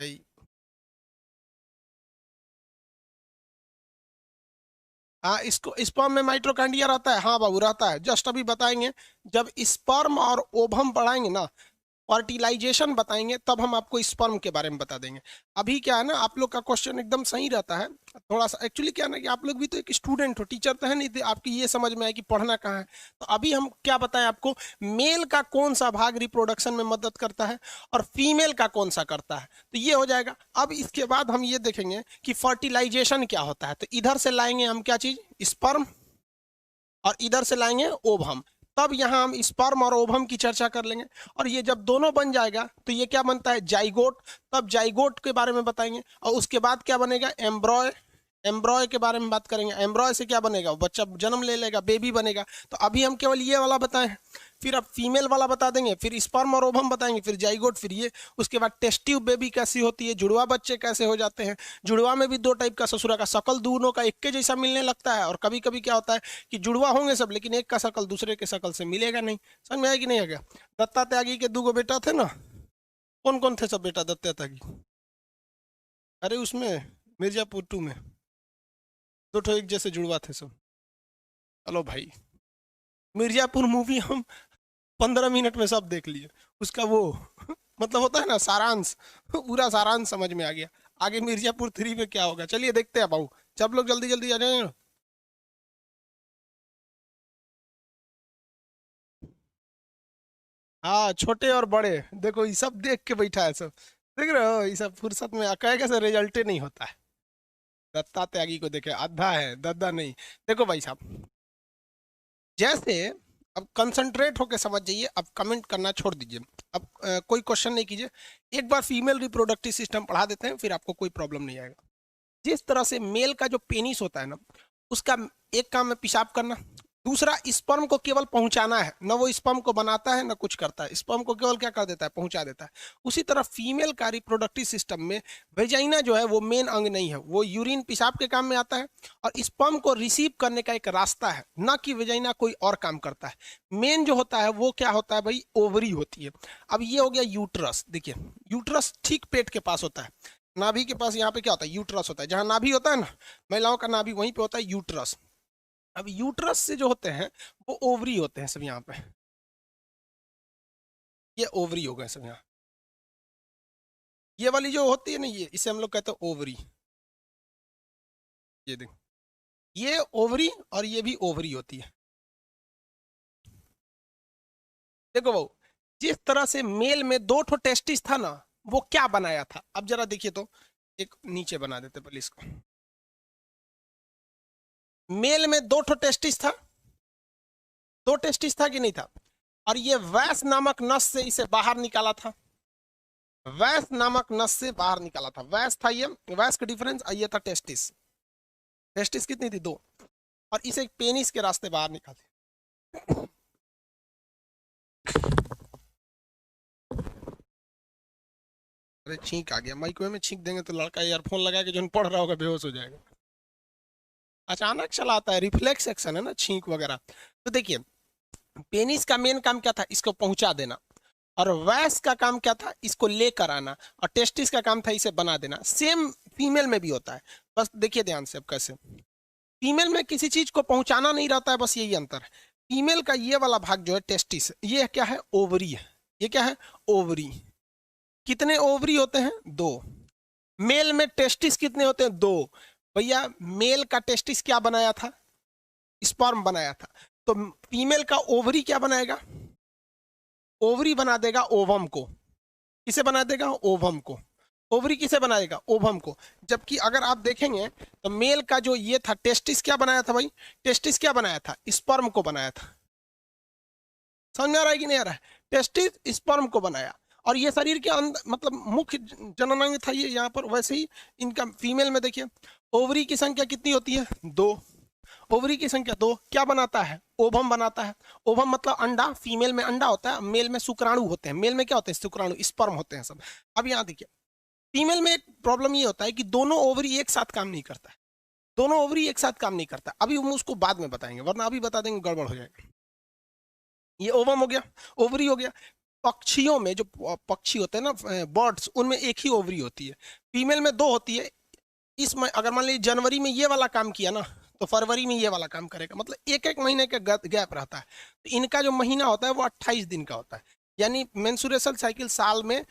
यही। हाँ, इसको स्पर्म में माइटोकॉन्ड्रिया रहता है, हाँ बाबू रहता है, जस्ट अभी बताएंगे। जब स्पर्म और ओवम पढ़ाएंगे ना, फर्टिलाइजेशन बताएंगे, तब हम आपको स्पर्म के बारे में बता देंगे। अभी क्या है ना, आप लोग का क्वेश्चन एकदम सही रहता है। थोड़ा सा एक्चुअली क्या है ना कि आप लोग भी तो एक स्टूडेंट हो, टीचर तो है नहीं थे, आपकी ये समझ में आए कि पढ़ना कहाँ है। तो अभी हम क्या बताएं आपको, मेल का कौन सा भाग रिप्रोडक्शन में मदद करता है और फीमेल का कौन सा करता है, तो ये हो जाएगा। अब इसके बाद हम ये देखेंगे कि फर्टिलाइजेशन क्या होता है। तो इधर से लाएंगे हम क्या चीज, स्पर्म, और इधर से लाएंगे ओवम। तब यहाँ हम स्पर्म और ओवम की चर्चा कर लेंगे। और ये जब दोनों बन जाएगा तो ये क्या बनता है, जाइगोट। तब जाइगोट के बारे में बताएंगे, और उसके बाद क्या बनेगा, एम्ब्रॉय। एम्ब्रॉय के बारे में बात करेंगे, एम्ब्रॉय से क्या बनेगा, वो बच्चा जन्म ले लेगा, बेबी बनेगा। तो अभी हम केवल ये वाला बताएं, फिर अब फीमेल वाला बता देंगे, फिर स्पर्म और ओवम बताएंगे, फिर जाइगोट, फिर ये। उसके बाद टेस्ट ट्यूब बेबी कैसी होती है, जुड़वा बच्चे कैसे हो जाते हैं। जुड़वा में भी दो टाइप का, ससुरा का शकल दोनों का एक के जैसा मिलने लगता है, और कभी कभी क्या होता है कि जुड़वा होंगे सब, लेकिन एक का शकल दूसरे के शकल से मिलेगा नहीं। समझ में आया कि नहीं आ गया। दत्ता त्यागी के दो बेटा थे ना, कौन कौन थे सब बेटा दत्ता त्यागी। अरे उसमें मिर्जापुर 2 में दो ठो एक जैसे जुड़वा थे सब। चलो भाई, मिर्जापुर मूवी हम 15 मिनट में सब देख लिए। उसका वो मतलब होता है ना सारांश, पूरा सारांश समझ में आ गया। आगे मिर्जापुर 3 में क्या होगा, चलिए देखते हैं बाबू। सब लोग जल्दी जल्दी आ जाए। हाँ, छोटे और बड़े, देखो ये सब देख के बैठा है सब। देख रहे हो, ये सब फुर्सत में कहेगा से रिजल्ट नहीं होता है। दत्ता त्यागी को देखे, आधा है दद्दा नहीं। देखो भाई साहब, जैसे, अब कंसंट्रेट होके समझ जाइए, अब कमेंट करना छोड़ दीजिए। अब कोई क्वेश्चन नहीं कीजिए। एक बार फीमेल रिप्रोडक्टिव सिस्टम पढ़ा देते हैं, फिर आपको कोई प्रॉब्लम नहीं आएगा। जिस तरह से मेल का जो पेनिस होता है ना, उसका एक काम है पेशाब करना, दूसरा स्पर्म को केवल पहुंचाना है, न वो स्पर्म को बनाता है न कुछ करता है, स्पर्म को केवल क्या कर देता है, पहुंचा देता है। उसी तरह फीमेल का रिप्रोडक्टिव सिस्टम में वेजाइना जो है वो मेन अंग नहीं है, वो यूरिन पेशाब के काम में आता है, और स्पर्म को रिसीव करने का एक रास्ता है, ना कि वेजाइना कोई और काम करता है। मेन जो होता है वो क्या होता है भाई, ओवरी होती है। अब ये हो गया यूट्रस, देखिए यूट्रस ठीक पेट के पास होता है। नाभि के पास यहाँ पे क्या होता है, यूट्रस होता है। जहां नाभि होता है ना, महिलाओं का नाभि, वहीं पे होता है यूट्रस। अब यूट्रस से जो होते हैं वो ओवरी होते हैं सब यहाँ पे। ये ओवरी हो गए सब यहाँ। ये वाली जो होती है ना, ये इसे हम लोग कहते हैं ओवरी। ये देख, ये ओवरी और ये भी ओवरी होती है। देखो भाऊ, जिस तरह से मेल में दो ठो टेस्टिस था ना, वो क्या बनाया था, अब जरा देखिए तो। एक नीचे बना देते पहले इसको। मेल में दो ठो टेस्टिस था, दो टेस्टिस था कि नहीं था। और ये वैस नामक नस से इसे बाहर निकाला था। वैस नामक नस से बाहर निकाला था, वैस था ये। वैस का डिफरेंस, ये था टेस्टिस। टेस्टिस कितनी थी, दो। और इसे पेनिस के रास्ते बाहर निकाले। अरे छींक आ गया, माइक्रोवेव में छींक देंगे तो लड़का ईयरफोन लगा के जो पढ़ रहा होगा बेहोश हो जाएगा। अचानक चला आता है, रिफ्लेक्स एक्शन है ना, छींक वगैरह। तो देखिए, पेनिस का मेन काम क्या था, इसको पहुंचा देना। और वैस का काम क्या था, इसको लेकर आना। और टेस्टिस का काम था इसे बना देना। सेम फीमेल में भी होता है, बस देखिए ध्यान से अब कैसे। फीमेल में किसी चीज को पहुंचाना नहीं रहता है, बस यही अंतर है। फीमेल का ये वाला भाग जो है टेस्टिस, ये क्या है, ओवरी है। ये क्या है, ओवरी। कितने ओवरी होते हैं, दो। मेल में टेस्टिस कितने होते हैं, दो। भैया, मेल का टेस्टिस क्या बनाया था, स्पर्म बनाया था। तो फीमेल का ओवरी क्या बनाएगा, ओवरी बना देगा ओवम को। किसे बना देगा, ओवम को। ओवरी किसे बनाएगा, ओवम को। जबकि अगर आप देखेंगे तो मेल का जो ये था टेस्टिस, क्या बनाया था भाई, टेस्टिस क्या बनाया था, स्पर्म को बनाया था। समझ में आ रहा है कि नहीं आ रहा है, टेस्टिस स्पर्म को बनाया। और ये शरीर के अंदर मतलब मुख्य जननांग था ये यहाँ पर। वैसे ही इनका फीमेल में देखिए, ओवरी की संख्या कितनी होती है, दो। ओवरी की संख्या दो, क्या बनाता है, ओवम बनाता है। ओवम मतलब अंडा, फीमेल में अंडा होता है, मेल में शुक्राणु होते हैं। मेल में क्या होते हैं, शुक्राणु, स्पर्म होते हैं सब। अब यहाँ देखिए, फीमेल में एक प्रॉब्लम ये होता है कि दोनों ओवरी एक साथ काम नहीं करता है। दोनों ओवरी एक साथ काम नहीं करता। अभी हम उसको बाद में बताएंगे, वरना अभी बता देंगे गड़बड़ हो जाएगा। ये ओवम हो गया, ओवरी हो गया। पक्षियों में जो पक्षी होते हैं ना, बर्ड्स, उनमें एक ही ओवरी होती है, फीमेल में दो होती है। इसमें अगर मान लीजिए जनवरी में ये वाला काम किया ना, तो फरवरी में ये वाला काम करेगा, मतलब एक एक महीने का गैप रहता है। तो इनका जो महीना होता है वो 28 दिन का होता है, यानी मेंस्ट्रुएशन साइकिल साल में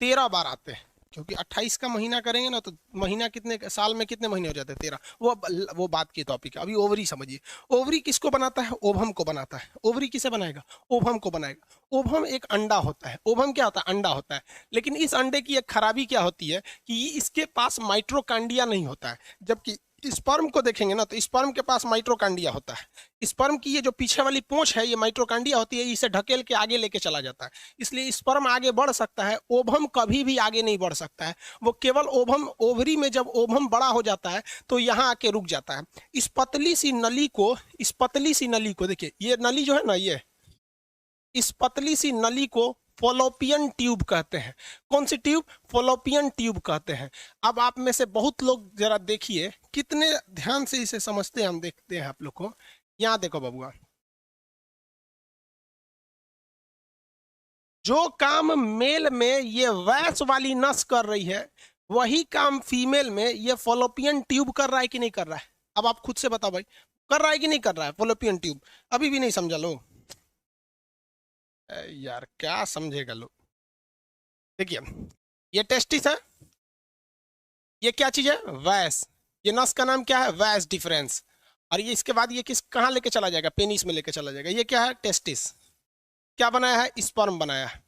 13 बार आते हैं, क्योंकि 28 का महीना करेंगे ना तो महीना कितने साल में कितने महीने हो जाते हैं, 13। वो बात की टॉपिक है। अभी ओवरी समझिए, ओवरी किसको बनाता है, ओवम को बनाता है। ओवरी किसे बनाएगा, ओवम को बनाएगा। ओवम एक अंडा होता है, ओवम क्या होता है, अंडा होता है। लेकिन इस अंडे की एक खराबी क्या होती है कि इसके पास माइट्रोकांडिया नहीं होता है, जबकि स्पर्म को देखेंगे ना तो स्पर्म के पास माइट्रोकांडिया होता है। स्पर्म की ये जो पीछे वाली पूंछ है, ये माइट्रोकांडिया होती है, इसे ढकेल के आगे लेके चला जाता है, इसलिए स्पर्म आगे बढ़ सकता है। ओवम कभी भी आगे नहीं बढ़ सकता है, वो केवल ओवम, ओवरी में जब ओवम बड़ा हो जाता है तो यहाँ आके रुक जाता है। इस पतली सी नली को, इस पतली सी नली को देखिए, ये नली जो है ना, ये इस पतली सी नली को फॉलोपियन ट्यूब कहते हैं। कौन सी ट्यूब, फॉलोपियन ट्यूब कहते हैं। अब आप में से बहुत लोग जरा देखिए कितने ध्यान से इसे समझते हैं, हम देखते हैं आप लोग को। यहाँ देखो बबुआ, जो काम मेल में ये वैस वाली नस कर रही है, वही काम फीमेल में ये फॉलोपियन ट्यूब कर रहा है कि नहीं कर रहा है। अब आप खुद से बताओ भाई, कर रहा है कि नहीं कर रहा है फॉलोपियन ट्यूब। अभी भी नहीं समझा लो यार, क्या समझेगा लोग। देखिए, ये टेस्टिस है, ये क्या चीज है, वैस। ये नस का नाम क्या है, वैस डिफरेंस। और ये इसके बाद ये किस कहाँ लेके चला जाएगा, पेनिस में लेके चला जाएगा। ये क्या है, टेस्टिस। क्या बनाया है, स्पर्म बनाया है।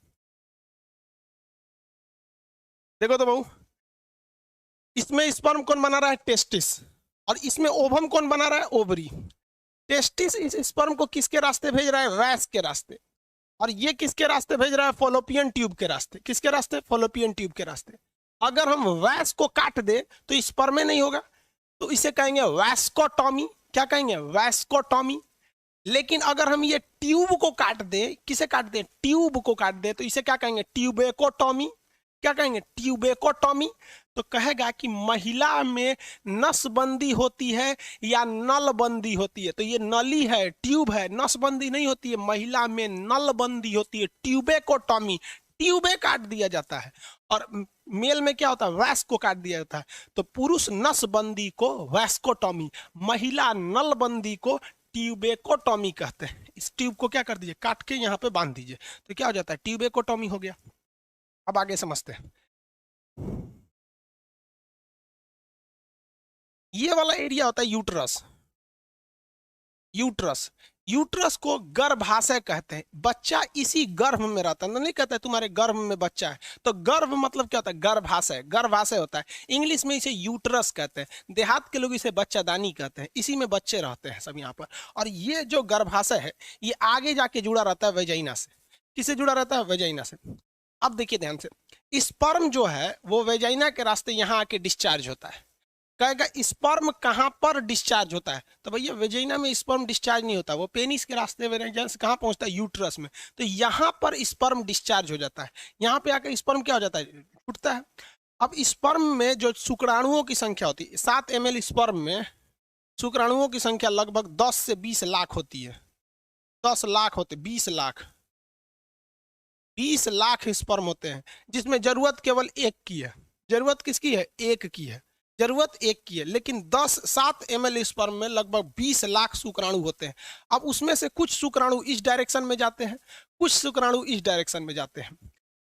देखो तो बहू, इसमें स्पर्म कौन बना रहा है, टेस्टिस। और इसमें ओवम कौन बना रहा है, ओवरी। टेस्टिस इस स्पर्म को किसके रास्ते भेज रहा है, वैस के रास्ते। और ये किसके रास्ते भेज रहा है, फॉलोपियन ट्यूब के रास्ते। किसके रास्ते, फॉलोपियन ट्यूब के रास्ते। अगर हम वैस को काट दे तो स्पर्म में नहीं होगा, तो इसे कहेंगे वैस्कोटॉमी। क्या कहेंगे, वैस्कोटॉमी। लेकिन अगर हम ये ट्यूब को काट दें, किसे काट दें, ट्यूब को काट दें, तो इसे क्या कहेंगे, ट्यूबेकोटॉमी। क्या कहेंगे, ट्यूबेकोटॉमी। तो कहेगा कि महिला में नसबंदी होती है या नलबंदी होती है। तो ये नली है, ट्यूब है, नसबंदी नहीं होती है, महिला में नलबंदी होती है, ट्यूबेकोटॉमी। ट्यूबे काट दिया जाता है। और मेल में क्या होता है, वैस को काट दिया जाता है। तो पुरुष नसबंदी को वैस्कोटॉमी, महिला नलबंदी को ट्यूबेकोटॉमी कहते हैं। इस ट्यूब को क्या कर दीजिए, काट के यहाँ पे बांध दीजिए, तो क्या हो जाता है, ट्यूबेकोटॉमी हो गया। अब आगे समझते हैं। ये वाला एरिया होता है यूट्रस। यूट्रस, यूट्रस को गर्भाशय कहते हैं। बच्चा इसी गर्भ में रहता है, नहीं कहता है तुम्हारे गर्भ में बच्चा है। तो गर्भ मतलब क्या होता है, गर्भाशय। गर्भाशय होता है, इंग्लिश में इसे यूट्रस कहते हैं। देहात के लोग इसे बच्चादानी कहते हैं। इसी में बच्चे रहते हैं सब यहाँ पर। और ये जो गर्भाशय है, ये आगे जाके जुड़ा रहता है वेजाइना से। किससे जुड़ा रहता है, वेजाइना से। अब देखिए ध्यान से, स्पर्म जो है वो वेजाइना के रास्ते यहाँ आके डिस्चार्ज होता है। कहेगा स्पर्म कहाँ पर डिस्चार्ज होता है, तो भैया वेजाइना में स्पर्म डिस्चार्ज नहीं होता, वो पेनिस के रास्ते वेजाइना से कहाँ पहुंचता है, यूट्रस में। तो यहाँ पर स्पर्म डिस्चार्ज हो जाता है। यहाँ पे आकर स्पर्म क्या हो जाता है, छूटता है। अब स्पर्म में जो शुक्राणुओं की संख्या होती है, 7 ml स्पर्म में शुक्राणुओं की संख्या लगभग 10 से 20 लाख होती है। 10 लाख होते, 20 लाख, 20 लाख स्पर्म होते हैं, जिसमें जरूरत केवल एक की है। जरूरत किसकी है, एक की है, जरूरत एक की है। लेकिन 7 ml स्पर्म में लगभग 20 लाख शुक्राणु होते हैं। अब उसमें से कुछ शुक्राणु इस डायरेक्शन में जाते हैं, कुछ शुक्राणु इस डायरेक्शन में जाते हैं,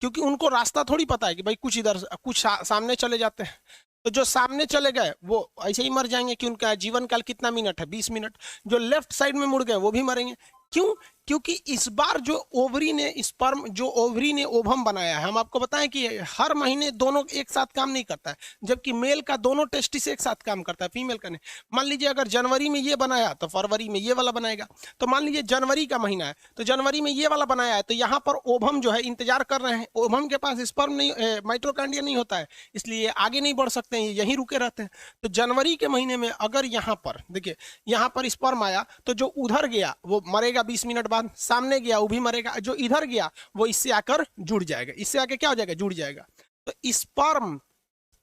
क्योंकि उनको रास्ता थोड़ी पता है कि भाई कुछ इधर कुछ सामने चले जाते हैं। तो जो सामने चले गए वो ऐसे ही मर जाएंगे, कि उनका जीवन काल कितना मिनट है, 20 मिनट। जो लेफ्ट साइड में मुड़ गए वो भी मरेंगे। क्यों, क्योंकि इस बार जो ओवरी ने स्पर्म, जो ओवरी ने ओवम बनाया है, हम आपको बताएं कि हर महीने दोनों एक साथ काम नहीं करता है, जबकि मेल का दोनों टेस्टिस एक साथ काम करता है, फीमेल का नहीं। मान लीजिए अगर जनवरी में ये बनाया तो फरवरी में ये वाला बनाएगा। तो मान लीजिए जनवरी का महीना है तो जनवरी में ये वाला बनाया है, तो यहाँ पर ओवम जो है इंतजार कर रहे हैं। ओवम के पास स्पर्म नहीं, माइट्रोकांडिया नहीं होता है, इसलिए आगे नहीं बढ़ सकते हैं, यहीं रुके रहते हैं। तो जनवरी के महीने में अगर यहाँ पर देखिए, यहाँ पर स्पर्म आया तो जो उधर गया वो मरेगा 20 मिनट बाद, सामने गया वो भी मरेगा, जो इधर गया वो इससे आकर जुड़ जाएगा, इससे आके क्या हो जाएगा, जुड़ जाएगा। तो स्पर्म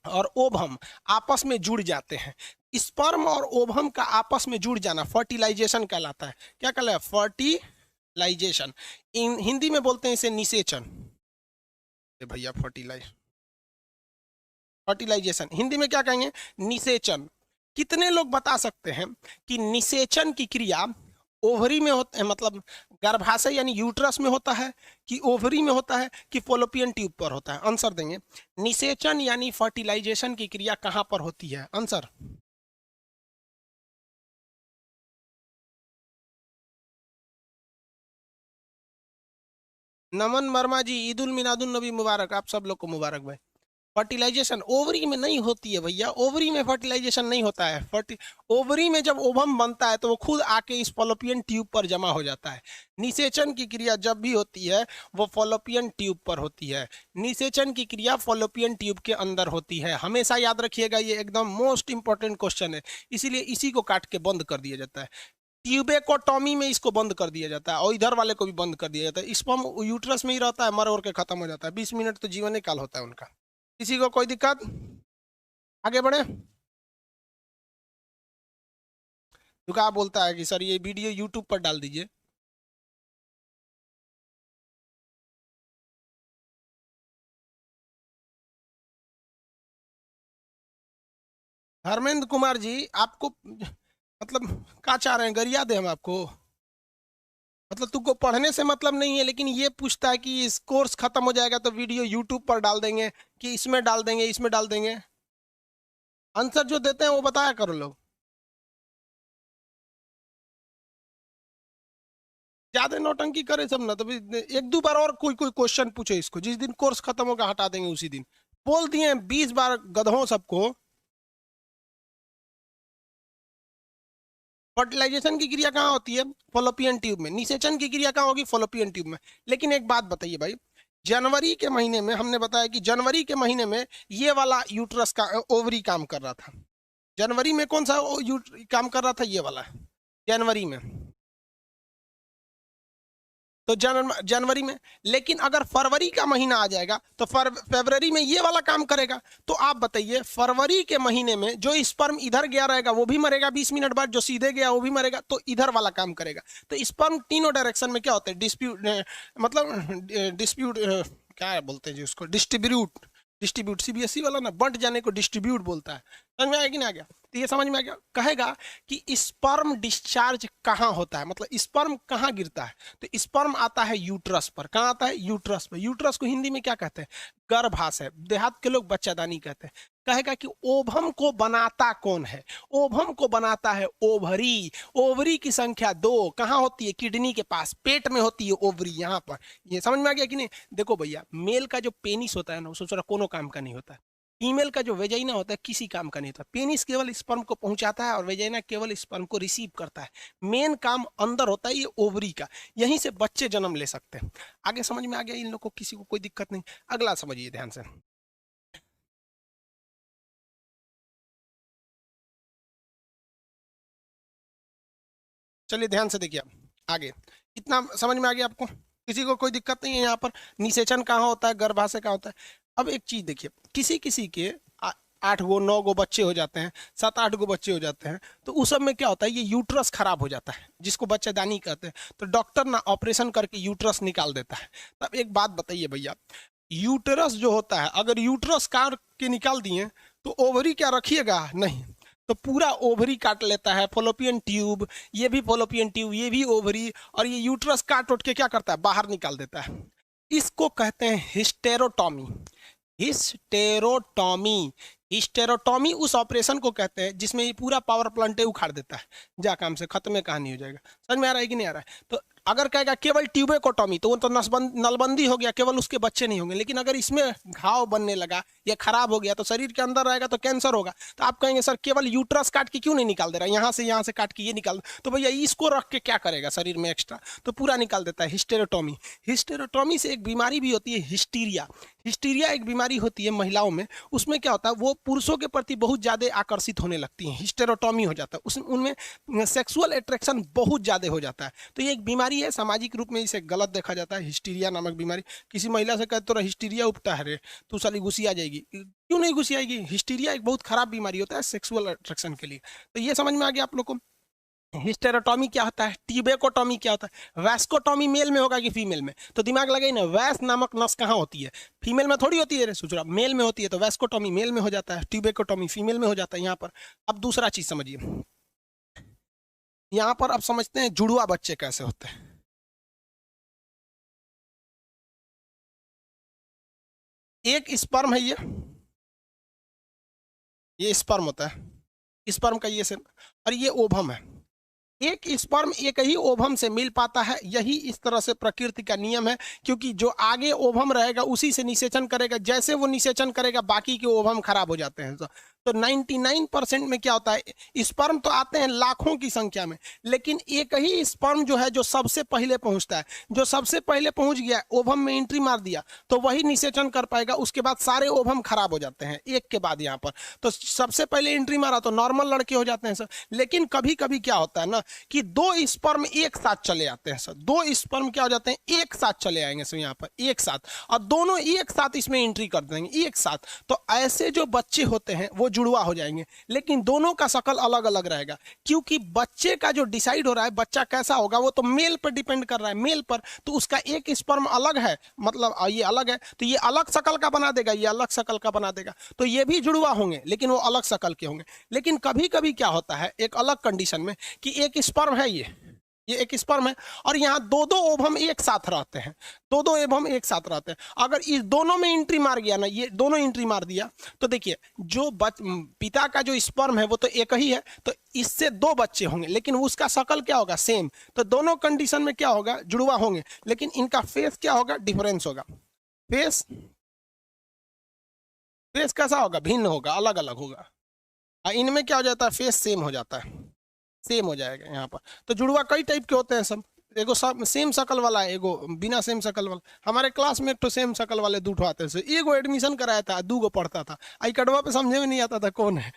और ओवम आपस में जुड़ जाते हैं। स्पर्म और ओवम का आपस में जुड़ जाना फर्टिलाइजेशन कहलाता है। क्या कहलाता है, लाइजेशन, इन हिंदी में बोलते हैं इसे निषेचन। भैया फर्टिलाइजेशन हिंदी में क्या कहेंगे? निषेचन। कितने लोग बता सकते हैं कि निषेचन की क्रिया ओवरी में होता है, मतलब गर्भाशय यानी यूट्रस में होता है, कि ओवरी में होता है, कि फॉलोपियन ट्यूब पर होता है? आंसर देंगे। निषेचन यानी फर्टिलाइजेशन की क्रिया कहां पर होती है? आंसर। नमन वर्मा जी, ईद उल मिलादुन नबी मुबारक, आप सब लोग को मुबारक भाई। फर्टिलाइजेशन ओवरी में नहीं होती है भैया, ओवरी में फर्टिलाइजेशन नहीं होता है। ओवरी में जब ओवम बनता है तो वो खुद आके इस फॉलोपियन ट्यूब पर जमा हो जाता है। निषेचन की क्रिया जब भी होती है वो फॉलोपियन ट्यूब पर होती है। निषेचन की क्रिया फॉलोपियन ट्यूब के अंदर होती है, हमेशा याद रखिएगा, ये एकदम मोस्ट इंपॉर्टेंट क्वेश्चन है, इसीलिए इसी को काट के बंद कर दिया जाता है। ट्यूबेकोटॉमी में इसको बंद कर दिया जाता है, और इधर वाले को भी बंद कर दिया जाता है। स्पर्म यूट्रस में ही रहता है, मर और के खत्म हो जाता है, 20 मिनट तो जीवन काल होता है उनका। किसी को कोई दिक्कत? आगे बढ़े। तो क्या बोलता है कि सर ये वीडियो यूट्यूब पर डाल दीजिए। धर्मेंद्र कुमार जी, आपको मतलब क्या चाह रहे हैं, गरिया दे हम आपको? मतलब तुमको पढ़ने से मतलब नहीं है, लेकिन ये पूछता है कि इस कोर्स खत्म हो जाएगा तो वीडियो यूट्यूब पर डाल देंगे, कि इसमें डाल देंगे, इसमें डाल देंगे। आंसर जो देते हैं वो बताया करो लोग। ज्यादा नौटंकी करे सब ना तो एक दो बार और कोई कोई क्वेश्चन पूछे इसको, जिस दिन कोर्स खत्म होगा हटा देंगे उसी दिन। बोल दिए 20 बार गधों सबको। फर्टिलाइजेशन की क्रिया कहाँ होती है? फॉलोपियन ट्यूब में। निषेचन की क्रिया कहाँ होगी? फॉलोपियन ट्यूब में। लेकिन एक बात बताइए भाई, जनवरी के महीने में हमने बताया कि जनवरी के महीने में ये वाला यूट्रस का ओवरी काम कर रहा था। जनवरी में कौन सा काम कर रहा था? ये वाला, जनवरी में। तो जनवरी में। लेकिन अगर फरवरी का महीना आ जाएगा तो फरवरी में ये वाला काम करेगा। तो आप बताइए, फरवरी के महीने में जो स्पर्म इधर गया रहेगा वो भी मरेगा 20 मिनट बाद, जो सीधे गया वो भी मरेगा, तो इधर वाला काम करेगा। तो स्पर्म तीनों डायरेक्शन में क्या होते हैं? डिस्प्यूट, मतलब डिस्प्यूट, क्या बोलते हैं जी उसको? डिस्ट्रीब्यूट। डिस्ट्रीब्यूट, सीबीएसई वाला ना, बंट जाने को डिस्ट्रीब्यूट बोलता है। समझ में आया कि नहीं आ गया? तो ये समझ में आ गया। कहेगा कि स्पर्म डिस्चार्ज कहाँ होता है, मतलब स्पर्म कहाँ गिरता है? तो स्पर्म आता है यूट्रस पर। कहाँ आता है? यूट्रस पर। यूट्रस को हिंदी में क्या कहते हैं? गर्भाशय। देहात के लोग बच्चादानी कहते हैं। कहेगा कि ओभम को बनाता कौन है? ओभम को बनाता है ओवरी। ओवरी की संख्या 2 कहाँ होती है? किडनी के पास, पेट में होती है ओवरी, यहाँ पर। ये समझ में आ गया कि नहीं? देखो भैया, मेल का जो पेनिस होता है ना, वो सोच रहा कोनो काम का नहीं होता है। फीमेल का जो वेजाइना होता है किसी काम का नहीं होता। पेनिस केवल स्पर्म को पहुंचाता है और वेजाइना केवल स्पर्म को रिसीव करता है। मेन काम अंदर होता है ये ओवरी का, यहीं से बच्चे जन्म ले सकते हैं। आगे समझ में आ गया इन लोगों को? किसी को कोई दिक्कत नहीं? अगला समझिए ध्यान से। चलिए ध्यान से देखिए आप आगे। इतना समझ में आ गया आपको? किसी को कोई दिक्कत नहीं है यहाँ पर? निषेचन कहाँ होता है, गर्भाशय कहाँ होता है? अब एक चीज देखिए, किसी किसी के 8 गो 9 गो बच्चे हो जाते हैं, 7 8 गो बच्चे हो जाते हैं, तो उस सब में क्या होता है? ये यूट्रस खराब हो जाता है, जिसको बच्चेदानी कहते हैं। तो डॉक्टर ना ऑपरेशन करके यूट्रस निकाल देता है। तब एक बात बताइए भैया, यूट्रस जो होता है, अगर यूट्रस काट के निकाल दिए तो ओवरी क्या रखिएगा? नहीं। तो पूरा ओवरी काट लेता है, फॉलोपियन ट्यूब, ये भी फॉलोपियन ट्यूब, ये भी ओवरी, और ये यूट्रस काट उठ के क्या करता है? बाहर निकाल देता है। इसको कहते हैं हिस्टेरोटॉमी। हिस्टेरोटॉमी। हिस्टेरोटॉमी उस ऑपरेशन को कहते हैं जिसमें ये पूरा पावर प्लांट उखाड़ देता है, जा काम से खत्म, कहानी हो जाएगा। समझ में आ रहा है कि नहीं आ रहा है? तो अगर कहेगा केवल ट्यूबेकोटॉमी, तो वो तो नलबंदी हो गया, केवल उसके बच्चे नहीं होंगे। लेकिन अगर इसमें घाव बनने लगा या खराब हो गया तो शरीर के अंदर रहेगा तो कैंसर होगा। तो आप कहेंगे सर केवल यूट्रस काट के क्यों नहीं निकाल दे रहा, यहाँ से काट के ये निकाल, तो भैया इसको रख के क्या करेगा शरीर में एक्स्ट्रा? तो पूरा निकाल देता है, हिस्टेरोटॉमी। हिस्टेरोटॉमी से एक बीमारी भी होती है, हिस्टीरिया। हिस्टीरिया एक बीमारी होती है महिलाओं में। उसमें क्या होता है, वो पुरुषों के प्रति बहुत ज़्यादा आकर्षित होने लगती हैं, हिस्टेरोटॉमी हो जाता है। उस उनमें सेक्सुअल अट्रैक्शन बहुत ज़्यादा हो जाता है। तो ये एक बीमारी है, सामाजिक रूप में इसे गलत देखा जाता है, हिस्टीरिया नामक बीमारी। किसी महिला से कहते तो हिस्टीरिया उपटा है रे, तो साली घुसी आ जाएगी। क्यों नहीं घुसी आएगी? हिस्टीरिया एक बहुत खराब बीमारी होता है सेक्सुअल अट्रैक्शन के लिए। तो ये समझ में आ गया आप लोग को? हिस्टेरोटॉमी क्या होता है, ट्यूबेकोटॉमी क्या होता है, वैस्कोटॉमी मेल में होगा कि फीमेल में, तो दिमाग लगाई ना, वैस नामक नस कहाँ होती है, फीमेल में थोड़ी होती है रे सुचरा, मेल में होती है, तो वैस्कोटॉमी मेल में हो जाता है, ट्यूबेकोटॉमी फीमेल में हो जाता है यहाँ पर। अब दूसरा चीज समझिए, यहाँ पर अब समझते हैं जुड़वा बच्चे कैसे होते हैं। एक स्पर्म है, ये स्पर्म होता है, स्पर्म का ये से, और ये ओभम है। एक स्पर्म एक ही ओभम से मिल पाता है, यही इस तरह से प्रकृति का नियम है, क्योंकि जो आगे ओभम रहेगा उसी से निषेचन करेगा, जैसे वो निषेचन करेगा बाकी के ओभम खराब हो जाते हैं। तो 99% में क्या होता है, स्पर्म तो आते हैं लाखों की संख्या में, लेकिन एक ही स्पर्म जो है जो सबसे पहले पहुंचता है, जो सबसे पहले पहुंच गया, ओभम में एंट्री मार दिया, तो वही निषेचन कर पाएगा, उसके बाद सारे ओभम खराब हो जाते हैं एक के बाद। यहाँ पर तो सबसे पहले एंट्री मारा तो नॉर्मल लड़के हो जाते हैं सर, लेकिन कभी कभी क्या होता है ना कि दो स्पर्म एक साथ चले आते हैं सर, दो स्पर्म क्या हो जाते हैं, एक साथ चले आएंगे सर यहाँ पर एक साथ, और दोनों एक साथ इसमें एंट्री कर देंगे एक साथ, तो ऐसे जो बच्चे होते हैं वो जुड़वा हो जाएंगे, लेकिन दोनों का शकल अलग अलग रहेगा, क्योंकि बच्चे का जो डिसाइड हो रहा है बच्चा कैसा होगा वो तो मेल पर डिपेंड कर रहा है, मेल पर, तो उसका एक स्पर्म अलग है, मतलब ये अलग है, तो ये अलग शकल का बना देगा, ये अलग शकल का बना देगा, तो ये भी जुड़वा होंगे लेकिन वो अलग शकल के होंगे। लेकिन कभी कभी क्या होता है एक अलग कंडीशन में कि एक स्पर्म है, ये एक स्पर्म है, और यहाँ दो दो ओवम एक साथ रहते हैं, दो दो ओवम एक साथ रहते हैं, अगर इस दोनों में एंट्री मार गया ना, ये दोनों एंट्री मार दिया, तो देखिए जो पिता का जो स्पर्म है वो तो एक ही है, तो इससे दो बच्चे होंगे, लेकिन उसका शकल क्या होगा, सेम, तो दोनों कंडीशन में क्या होगा, जुड़वा होंगे, लेकिन इनका फेस क्या होगा, डिफरेंस होगा, फेस फेस कैसा होगा, भिन्न होगा, अलग अलग होगा, इनमें क्या हो जाता है, फेस सेम हो जाता है, सेम हो जाएगा यहाँ पर। तो जुड़वा कई टाइप के होते हैं सब, एगो सब सेम शकल वाला है, एगो बिना सेम शकल वाला, हमारे क्लास में एक तो सेम शकल वाले दो आते हैं, एगो एडमिशन कराया था, दो गो पढ़ता था, आई कड़वा पे समझे में नहीं आता था कौन है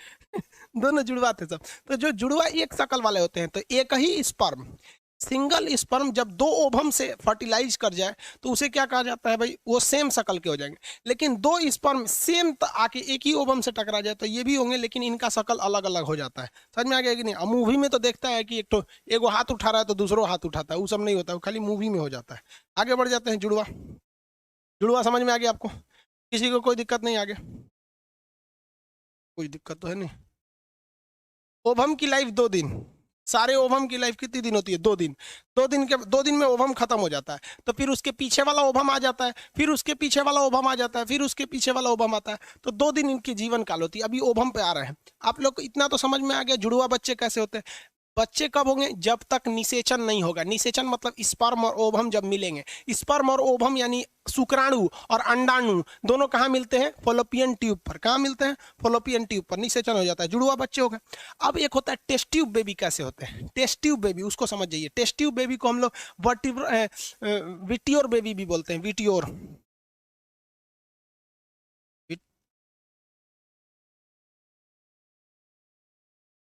दोनों जुड़वा थे सब। तो जो जुड़वा एक शकल वाले होते हैं, तो एक ही स्पर्म, सिंगल स्पर्म जब दो ओवम से फर्टिलाइज कर जाए तो उसे क्या कहा जाता है भाई, वो सेम शकल के हो जाएंगे, लेकिन दो स्पर्म सेम आके एक ही ओवम से टकरा जाए तो ये भी होंगे, लेकिन इनका शकल अलग अलग हो जाता है। समझ में आ गया कि नहीं। मूवी में तो देखता है कि एक तो एगो हाथ उठा रहा है तो दूसरो हाथ उठाता है, वो सब नहीं होता, वो खाली मूवी में हो जाता है। आगे बढ़ जाते हैं, जुड़वा, जुड़वा समझ में आ गया आपको, किसी को कोई दिक्कत नहीं, आगे कोई दिक्कत तो है नहीं। ओवम की लाइफ 2 दिन, सारे ओवम की लाइफ कितनी दिन होती है, 2 दिन, 2 दिन में ओवम खत्म हो जाता है, तो फिर उसके पीछे वाला ओवम आ जाता है, फिर उसके पीछे वाला ओवम आ जाता है, फिर उसके पीछे वाला ओवम आता है, तो 2 दिन इनकी जीवन काल होती है। अभी ओवम पे आ रहे हैं, आप लोग को इतना तो समझ में आ गया जुड़वा बच्चे कैसे होते हैं। बच्चे कब होंगे, जब तक निषेचन नहीं होगा, निषेचन मतलब स्पर्म और ओवम जब मिलेंगे, स्पर्म और ओवम यानी शुक्राणु और अंडाणु दोनों कहाँ मिलते हैं, फॉलोपियन ट्यूब पर, कहाँ मिलते हैं, फॉलोपियन ट्यूब पर निषेचन हो जाता है, जुड़वा बच्चे हो गए। अब एक होता है टेस्ट ट्यूब बेबी, कैसे होते हैं टेस्ट ट्यूब बेबी, उसको समझ जाइए। टेस्ट ट्यूब बेबी को हम लोग विटियोर बेबी भी बोलते हैं, विटियोर,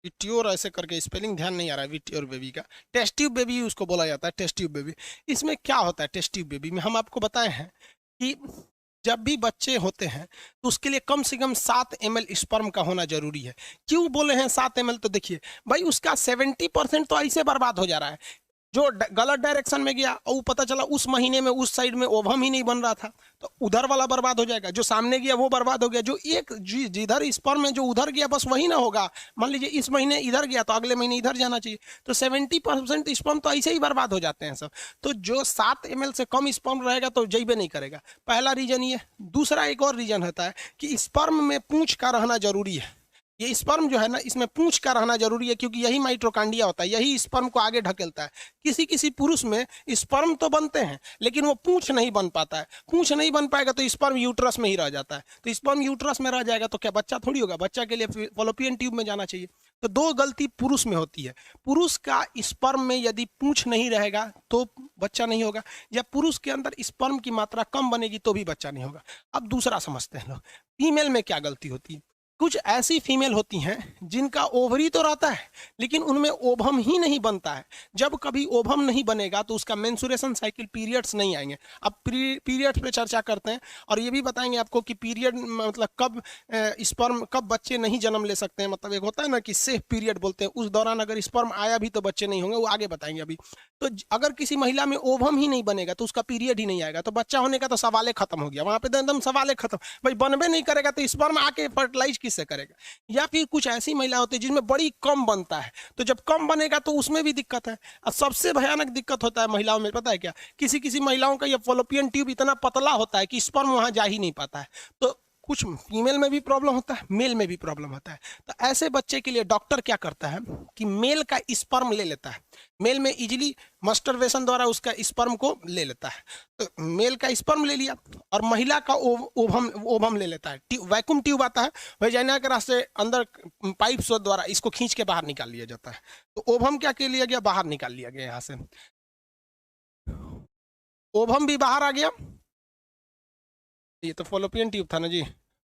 विट्योर ऐसे करके स्पेलिंग ध्यान नहीं आ रहा है, विट्योर बेबी का, टेस्ट ट्यूब बेबी उसको बोला जाता है, टेस्ट ट्यूब बेबी। इसमें क्या होता है टेस्ट ट्यूब बेबी में, हम आपको बताए हैं कि जब भी बच्चे होते हैं तो उसके लिए कम से कम 7 ml स्पर्म का होना जरूरी है। क्यों बोले हैं 7 ml, तो देखिए भाई उसका 70% तो ऐसे बर्बाद हो जा रहा है, जो गलत डायरेक्शन में गया और पता चला उस महीने में उस साइड में ओवम ही नहीं बन रहा था, तो उधर वाला बर्बाद हो जाएगा, जो सामने गया वो बर्बाद हो गया, जो एक जिधर स्पर्म में जो उधर गया बस वही ना होगा। मान लीजिए इस महीने इधर गया तो अगले महीने इधर जाना चाहिए, तो 70% स्पर्म तो ऐसे ही बर्बाद हो जाते हैं सब। तो जो 7 ml से कम स्पर्म रहेगा तो जैबे नहीं करेगा, पहला रीजन ये। दूसरा एक और रीजन होता है कि स्पर्म में पूंछ का रहना जरूरी है, ये स्पर्म जो है ना इसमें पूंछ का रहना जरूरी है, क्योंकि यही माइटोकांडिया होता है, यही स्पर्म को आगे ढकेलता है। किसी किसी पुरुष में स्पर्म तो बनते हैं लेकिन वो पूंछ नहीं बन पाता है, पूंछ नहीं बन पाएगा तो स्पर्म यूट्रस में ही रह जाता है, तो स्पर्म यूट्रस में रह जाएगा तो क्या बच्चा थोड़ी होगा, बच्चा के लिए फॉलोपियन ट्यूब में जाना चाहिए। तो दो गलती पुरुष में होती है, पुरुष का स्पर्म में यदि पूंछ नहीं रहेगा तो बच्चा नहीं होगा, या पुरुष के अंदर स्पर्म की मात्रा कम बनेगी तो भी बच्चा नहीं होगा। अब दूसरा समझते हैं लोग, फीमेल में क्या गलती होती है। कुछ ऐसी फीमेल होती हैं जिनका ओवरी तो रहता है लेकिन उनमें ओवम ही नहीं बनता है। जब कभी ओवम नहीं बनेगा तो उसका मेंसुरेशन साइकिल पीरियड्स नहीं आएंगे। अब पीरियड्स पे चर्चा करते हैं और ये भी बताएंगे आपको कि पीरियड मतलब कब स्पर्म कब बच्चे नहीं जन्म ले सकते हैं। मतलब एक होता है ना कि सेफ पीरियड बोलते हैं, उस दौरान अगर स्पर्म आया भी तो बच्चे नहीं होंगे, वो आगे बताएंगे अभी। तो अगर किसी महिला में ओवम ही नहीं बनेगा तो उसका पीरियड ही नहीं आएगा तो बच्चा होने का तो सवाल खत्म हो गया, वहां पे एकदम सवाल खत्म। भाई बनबे नहीं करेगा तो स्पर्म आके फर्टिलाइज किससे करेगा। या फिर कुछ ऐसी महिला होती है जिनमें बड़ी कम बनता है, तो जब कम बनेगा तो उसमें भी दिक्कत है। और सबसे भयानक दिक्कत होता है महिलाओं में, पता है क्या? किसी किसी महिलाओं का ये फॉलोपियन ट्यूब इतना पतला होता है कि स्पर्म वहां जा ही नहीं पाता है। तो कुछ फीमेल में भी प्रॉब्लम होता है, मेल में भी प्रॉब्लम होता है। तो ऐसे बच्चे के लिए डॉक्टर क्या करता है कि मेल का स्पर्म ले लेता है, मेल में इजीली मस्टरवेशन द्वारा उसका स्पर्म को ले लेता है। तो मेल का स्पर्म ले लिया और महिला का ओवम ले लेता है। वैक्यूम ट्यूब आता है, वैजाइना के रास्ते अंदर पाइप द्वारा इसको खींच के बाहर निकाल लिया जाता है। तो ओवम क्या के लिया गया? बाहर निकाल लिया गया। यहाँ से ओवम भी बाहर आ गया, ये तो फॉलोपियन ट्यूब था ना जी।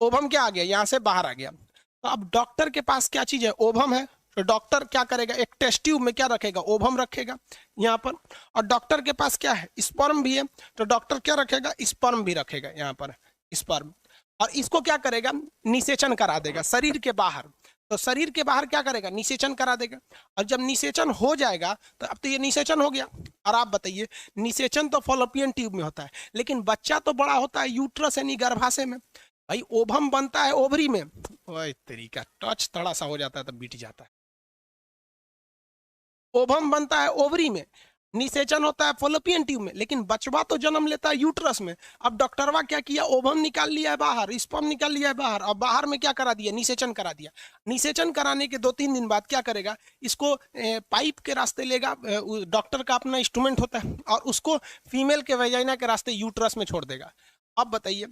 ओवम क्या आ गया? यहाँ से बाहर आ गया। तो अब डॉक्टर के पास क्या चीज है? ओवम है। तो डॉक्टर क्या करेगा? एक टेस्ट ट्यूब में क्या रखेगा? ओवम रखेगा यहाँ पर। और डॉक्टर के पास क्या है? स्पर्म भी है, तो डॉक्टर क्या रखेगा? स्पर्म भी रखेगा यहाँ पर, स्पर्म। और इसको क्या करेगा? निषेचन करा देगा शरीर के बाहर। तो शरीर के बाहर क्या करेगा? निषेचन करा देगा। और जब निषेचन हो जाएगा तो अब तो ये निषेचन हो गया। और आप बताइए, निषेचन तो फॉलोपियन ट्यूब में होता है लेकिन बच्चा तो बड़ा होता है यूट्रस यानी गर्भाशय में। भाई ओवम बनता है ओवरी में। ओए तरीका टच थोड़ा सा हो जाता है तब बीट जाता है। ओवम बनता है ओवरी में, निषेचन होता है फॉलोपियन ट्यूब में, लेकिन बचवा तो जन्म लेता है यूट्रस में। अब डॉक्टरवा क्या किया? ओवम निकाल लिया है बाहर, स्पर्म निकाल लिया है बाहर, और बाहर में क्या करा दिया? निषेचन करा दिया। निषेचन कराने के 2-3 दिन बाद क्या करेगा? इसको पाइप के रास्ते लेगा, डॉक्टर का अपना इंस्ट्रूमेंट होता है, और उसको फीमेल के वेजाइना के रास्ते यूट्रस में छोड़ देगा। अब बताइए,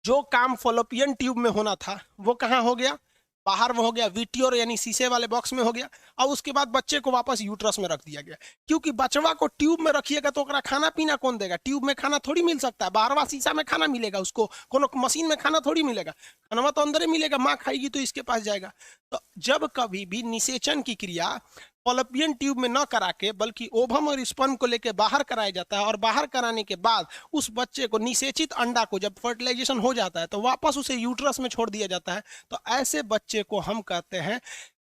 जो काम फॉलोपियन ट्यूब में होना था वो कहाँ हो गया? बाहर में हो गया, वीटियोर यानी शीशे वाले बॉक्स में हो गया। और उसके बाद बच्चे को वापस यूट्रस में रख दिया गया। क्योंकि बचवा को ट्यूब में रखिएगा तो खाना पीना कौन देगा? ट्यूब में खाना थोड़ी मिल सकता है, बाहरवा शीशा में खाना मिलेगा उसको, कोनो मशीन में खाना थोड़ी मिलेगा। खाना तो अंदर ही मिलेगा, माँ खाएगी तो इसके पास जाएगा। तो जब कभी भी निषेचन की क्रिया फॉलोपियन ट्यूब में न करा के बल्कि ओवम और स्पर्म को लेकर बाहर कराया जाता है, और बाहर कराने के बाद उस बच्चे को, निषेचित अंडा को, जब फर्टिलाइजेशन हो जाता है तो वापस उसे यूट्रस में छोड़ दिया जाता है। तो ऐसे बच्चे को हम कहते हैं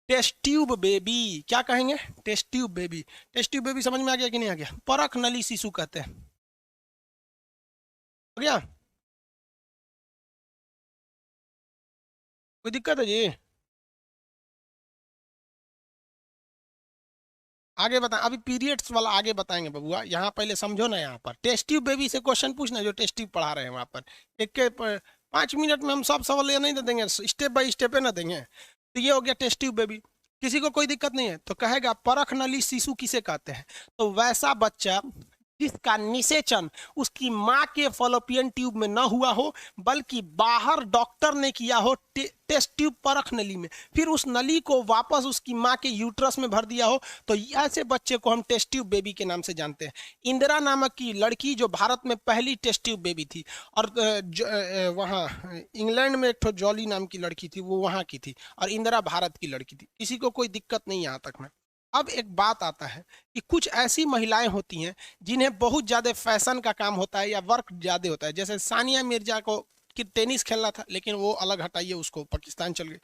टेस्ट ट्यूब बेबी। क्या कहेंगे? Test tube baby. Test tube baby समझ में आ गया कि नहीं आ गया? परख नली शिशु कहते हैं। हो गया? कोई दिक्कत है जी? आगे बता, अभी पीरियड्स वाला आगे बताएंगे बबुआ। यहाँ पहले समझो ना, यहाँ पर टेस्ट ट्यूब बेबी से क्वेश्चन पूछना जो टेस्ट ट्यूब पढ़ा रहे हैं वहाँ पर। एक के 5 मिनट में हम सब सवाल ये नहीं दे देंगे, स्टेप बाय स्टेप है ना देंगे। तो ये हो गया टेस्ट ट्यूब बेबी। किसी को कोई दिक्कत नहीं है तो कहेगा परख नली शिशु किसे कहते हैं? तो वैसा बच्चा जिसका निषेचन उसकी माँ के फॉलोपियन ट्यूब में ना हुआ हो बल्कि बाहर डॉक्टर ने किया हो टेस्ट ट्यूब परख नली में, फिर उस नली को वापस उसकी माँ के यूट्रस में भर दिया हो, तो ऐसे बच्चे को हम टेस्ट ट्यूब बेबी के नाम से जानते हैं। इंदिरा नामक की लड़की जो भारत में पहली टेस्ट ट्यूब बेबी थी, और वहाँ इंग्लैंड में एक तो जॉली नाम की लड़की थी, वो वहाँ की थी, और इंदिरा भारत की लड़की थी। किसी को कोई दिक्कत नहीं यहाँ तक में। अब एक बात आता है कि कुछ ऐसी महिलाएं होती हैं जिन्हें बहुत ज्यादा फैशन का काम होता है या वर्क ज्यादा होता है। जैसे सानिया मिर्जा को कि टेनिस खेलना था लेकिन वो अलग हटाइए, उसको पाकिस्तान चल गई।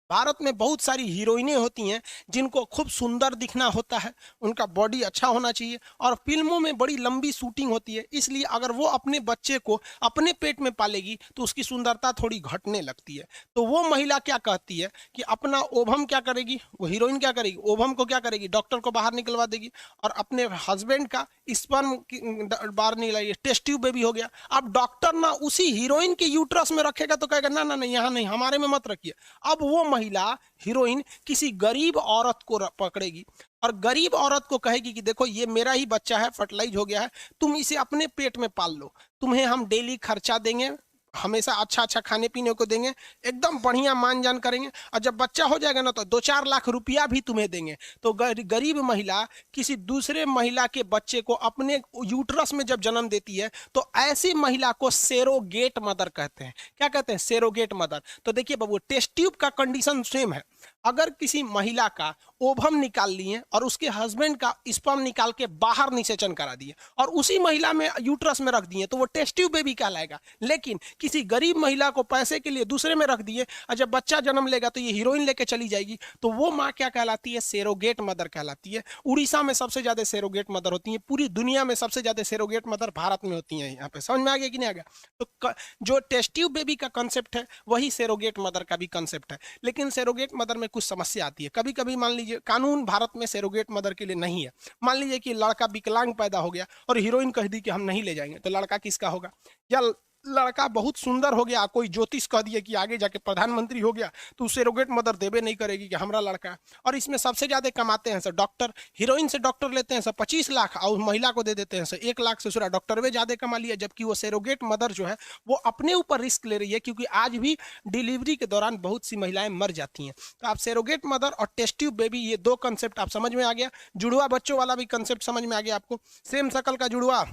भारत में बहुत सारी हीरोइनें होती हैं जिनको खूब सुंदर दिखना होता है, उनका बॉडी अच्छा होना चाहिए, और फिल्मों में बड़ी लंबी शूटिंग होती है। इसलिए अगर वो अपने बच्चे को अपने पेट में पालेगी तो उसकी सुंदरता थोड़ी घटने लगती है। तो वो महिला क्या कहती है कि अपना ओवम क्या करेगी? वो हीरोइन क्या करेगी? ओवम को क्या करेगी? डॉक्टर को बाहर निकलवा देगी, और अपने हस्बैंड का स्पर्म बाहर निकलाएगी। टेस्ट ट्यूब बेबी हो गया। अब डॉक्टर ना उसी हीरोइन के यूट्रस में रखेगा तो कहेगा ना ना नहीं, यहाँ नहीं, हमारे में मत रखिए। अब वो महिला हीरोइन किसी गरीब औरत को पकड़ेगी और गरीब औरत को कहेगी कि देखो ये मेरा ही बच्चा है, फर्टिलाइज हो गया है, तुम इसे अपने पेट में पाल लो, तुम्हें हम डेली खर्चा देंगे, हमेशा अच्छा अच्छा खाने पीने को देंगे, एकदम बढ़िया मान जान करेंगे, और जब बच्चा हो जाएगा ना तो 2-4 लाख रुपया भी तुम्हें देंगे। तो गरीब महिला किसी दूसरे महिला के बच्चे को अपने यूट्रस में जब जन्म देती है तो ऐसी महिला को सेरोगेट मदर कहते हैं। क्या कहते हैं? Surrogate mother. तो देखिए बाबू, टेस्ट ट्यूब का कंडीशन सेम है। अगर किसी महिला का ओवम निकाल लिए और उसके हस्बैंड का स्पर्म निकाल के बाहर निषेचन करा दिए और उसी महिला में यूट्रस में रख दिए तो वो टेस्ट ट्यूब बेबी कहलाएगा। लेकिन किसी गरीब महिला को पैसे के लिए दूसरे में रख दिए और जब बच्चा जन्म लेगा तो ये हीरोइन लेके चली जाएगी, तो वो माँ क्या कहलाती है? सेरोगेट मदर कहलाती है। उड़ीसा में सबसे ज्यादा सेरोगेट मदर होती है, पूरी दुनिया में सबसे ज्यादा सेरोगेट मदर भारत में होती है। यहाँ पे समझ में आ गया कि नहीं आ गया? तो जो टेस्ट ट्यूब बेबी का कंसेप्ट है वही सेरोगेट मदर का भी कंसेप्ट है। लेकिन सेरोगेट मदर में कुछ समस्या आती है। कभी कभी मान लीजिए कानून भारत में सेरोगेट मदर के लिए नहीं है। मान लीजिए कि लड़का विकलांग पैदा हो गया और हीरोइन कह दी कि हम नहीं ले जाएंगे, तो लड़का किसका होगा? या लड़का बहुत सुंदर हो गया, कोई ज्योतिष कह दिया कि आगे जाके प्रधानमंत्री हो गया, तो सेरोगेट मदर देवे नहीं करेगी कि हमारा लड़का है। और इसमें सबसे ज्यादा कमाते हैं सर डॉक्टर। हीरोइन से डॉक्टर लेते हैं सर 25 लाख और महिला को दे देते हैं सर 1 लाख से। सुरा डॉक्टर वे ज्यादा कमा लिया, जबकि वो सेरोगेट मदर जो है वो अपने ऊपर रिस्क ले रही है, क्योंकि आज भी डिलीवरी के दौरान बहुत सी महिलाएं मर जाती हैं। तो आप सेरोगेट मदर और टेस्ट ट्यूब बेबी, ये दो कंसेप्ट आप समझ में आ गया। जुड़वा बच्चों वाला भी कंसेप्ट समझ में आ गया आपको। सेम शकल का जुड़वा,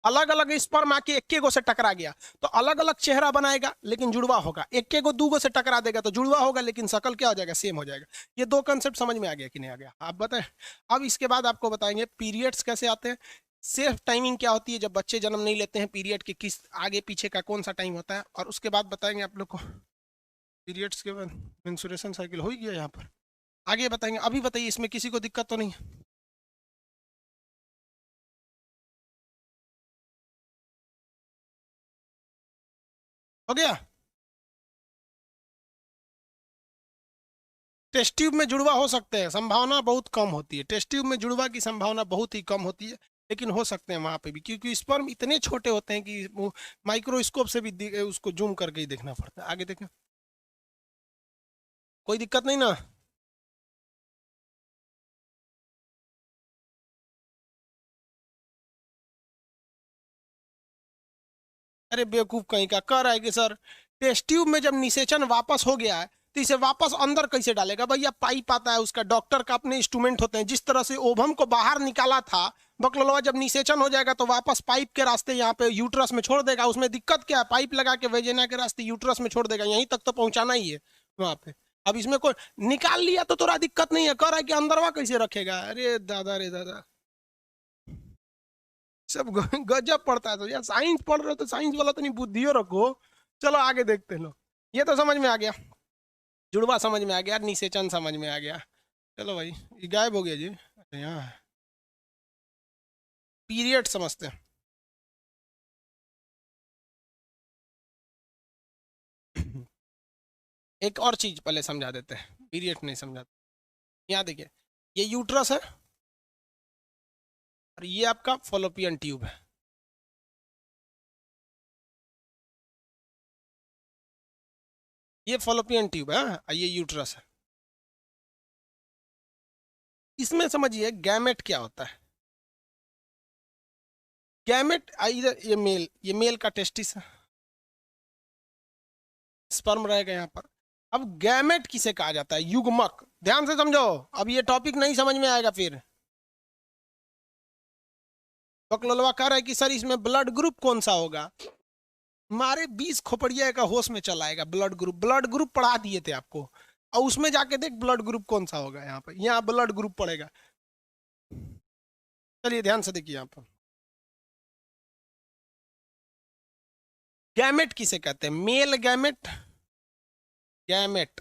अलग अलग स्पर्म आके एक्के गो से टकरा गया तो अलग अलग चेहरा बनाएगा लेकिन जुड़वा होगा। एक्के गो दूगो से टकरा देगा तो जुड़वा होगा लेकिन शकल क्या हो जाएगा? सेम हो जाएगा। ये दो कंसेप्ट समझ में आ गया कि नहीं आ गया? आप बताएं। अब इसके बाद आपको बताएंगे पीरियड्स कैसे आते हैं, सेफ टाइमिंग क्या होती है जब बच्चे जन्म नहीं लेते हैं, पीरियड के किस आगे पीछे का कौन सा टाइम होता है, और उसके बाद बताएंगे आप लोग को पीरियड्स के बाद मेंस्ट्रुएशन साइकिल हो ही गया यहाँ पर, आगे बताएंगे। अभी बताइए इसमें किसी को दिक्कत तो नहीं है? हो गया? टेस्ट ट्यूब में जुड़वा हो सकते हैं, संभावना बहुत कम होती है। टेस्ट ट्यूब में जुड़वा की संभावना बहुत ही कम होती है, लेकिन हो सकते हैं वहां पे भी, क्योंकि स्पर्म इतने छोटे होते हैं कि वो माइक्रोस्कोप से भी उसको जूम करके ही देखना पड़ता है। आगे देखें, कोई दिक्कत नहीं ना? अरे बेवकूफ कहीं का, कह रहा है कि सर टेस्ट ट्यूब में जब निषेचन वापस हो गया है तो इसे वापस अंदर कैसे डालेगा? भैया पाइप आता है उसका, डॉक्टर का अपने इंस्ट्रूमेंट होते हैं। जिस तरह से ओवम को बाहर निकाला था बकलोलवा, जब निषेचन हो जाएगा तो वापस पाइप के रास्ते यहाँ पे यूट्रस में छोड़ देगा। उसमें दिक्कत क्या है? पाइप लगा के वेजिना के रास्ते यूट्रस में छोड़ देगा, यहीं तक तो पहुंचाना ही है वहां पे। अब इसमें कोई निकाल लिया तो थोड़ा दिक्कत नहीं है, कह रहा है कि अंदरवा कैसे रखेगा? अरे दादा रे दादा, सब गजब पड़ता है। तो यार साइंस पढ़ रहे हो तो साइंस वाला तो नहीं, बुद्धियो रखो। चलो आगे देखते हैं। लो, ये तो समझ में आ गया, जुड़वा समझ में आ गया, निषेचन समझ में आ गया। चलो भाई, ये गायब हो गया जी। अच्छा यहाँ है। पीरियड समझते हैं। एक और चीज पहले समझा देते हैं, पीरियड नहीं समझाते। यहाँ देखिए, ये यूट्रस है और ये आपका फॉलोपियन ट्यूब है। ये फॉलोपियन ट्यूब है और ये यूट्रस है। इसमें समझिए गैमेट क्या होता है। गैमेट इधर ये मेल का टेस्टिस है, स्पर्म रहेगा यहाँ पर। अब गैमेट किसे कहा जाता है? युग्मक। ध्यान से समझो, अब ये टॉपिक नहीं समझ में आएगा फिर। बकलोलवा कह रहा है कि सर इसमें ब्लड ग्रुप कौन सा होगा? मारे 20 खोपड़िया का होश में चला आएगा। ब्लड ग्रुप पढ़ा दिए थे आपको, और उसमें जाके देख ब्लड ग्रुप कौन सा होगा। यहाँ पर यहाँ ब्लड ग्रुप पड़ेगा। चलिए ध्यान से देखिए यहाँ पर, गैमेट किसे कहते हैं? मेल गैमेट, गैमेट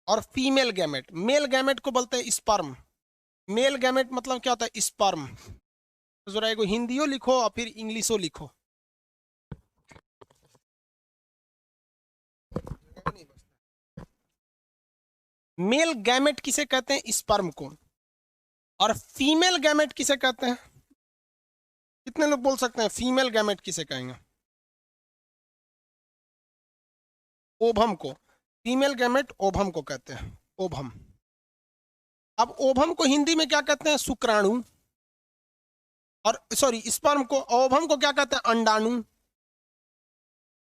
और फीमेल गैमेट। मेल गैमेट को बोलते हैं स्पर्म। मेल गैमेट मतलब क्या होता है? स्पर्म। तो जरा एगो हिंदियो लिखो और फिर इंग्लिशो लिखो। मेल गैमेट किसे कहते हैं? स्पर्म को। और फीमेल गैमेट किसे कहते हैं? कितने लोग बोल सकते हैं फीमेल गैमेट किसे कहेंगे? ओभम को। फीमेल गैमेट ओभम को कहते हैं, ओभम। अब ओभम को हिंदी में क्या कहते हैं? शुक्राणु। और सॉरी स्पर्म को, ओवम को क्या कहते हैं? अंडाणु।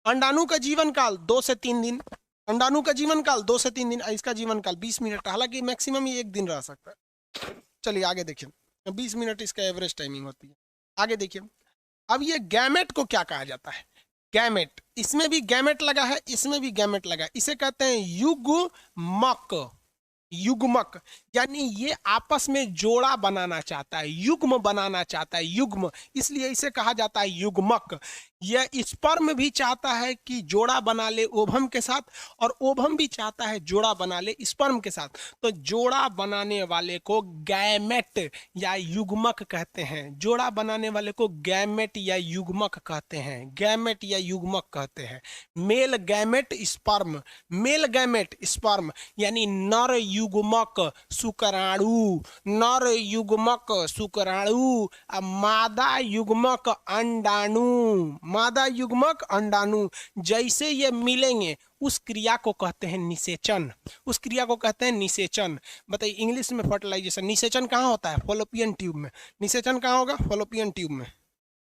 अंडाणु का जीवन काल 2 से 3 दिन। अंडाणु का जीवन काल 2 से 3 दिन, इसका जीवन काल 20 मिनट, हालांकि मैक्सिमम ये 1 दिन रह सकता है। चलिए आगे देखिए, 20 मिनट इसका एवरेज टाइमिंग होती है। आगे देखिए, अब ये गैमेट को क्या कहा जाता है? गैमेट, इसमें भी गैमेट लगा है, इसमें भी गैमेट लगा है, इसे कहते हैं युग्मक। युग्मक यानी ये आपस में जोड़ा बनाना चाहता है, युग्म बनाना चाहता है, युग्म, इसलिए इसे कहा जाता है युग्मक। यह स्पर्म भी चाहता है कि जोड़ा बना ले ओवम के साथ, और ओवम भी चाहता है जोड़ा बना ले स्पर्म के साथ। तो जोड़ा बनाने वाले को गैमेट या युग्मक कहते हैं। जोड़ा बनाने वाले को गैमेट या युग्मक कहते हैं, गैमेट या युग्मक कहते हैं। Male gamete sperm, male gamete sperm यानी नर युग्मक शुक्राणु, नर युग्मक शुक्राणु, मादा युग्मक अंडाणु, मादा युग्मक अंडाणु। जैसे ये मिलेंगे उस क्रिया को कहते हैं निषेचन, उस क्रिया को कहते हैं निषेचन। बताइए इंग्लिश में फर्टिलाइजेशन, निषेचन कहाँ होता है? फॉलोपियन ट्यूब में। निषेचन कहाँ होगा? फॉलोपियन ट्यूब में।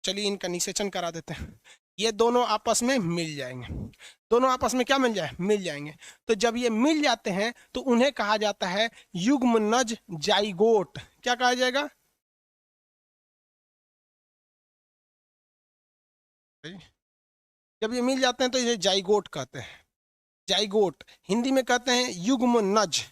चलिए इनका निषेचन करा देते हैं। ये दोनों आपस में मिल जाएंगे, दोनों आपस में क्या मिल जाए? मिल जाएंगे। तो जब ये मिल जाते हैं तो उन्हें कहा जाता है युग्मनज जाइगोट। क्या कहा जाएगा? जब ये मिल जाते हैं तो इसे जाइगोट कहते हैं। जाइगोट हिंदी में कहते हैं युग्मनज।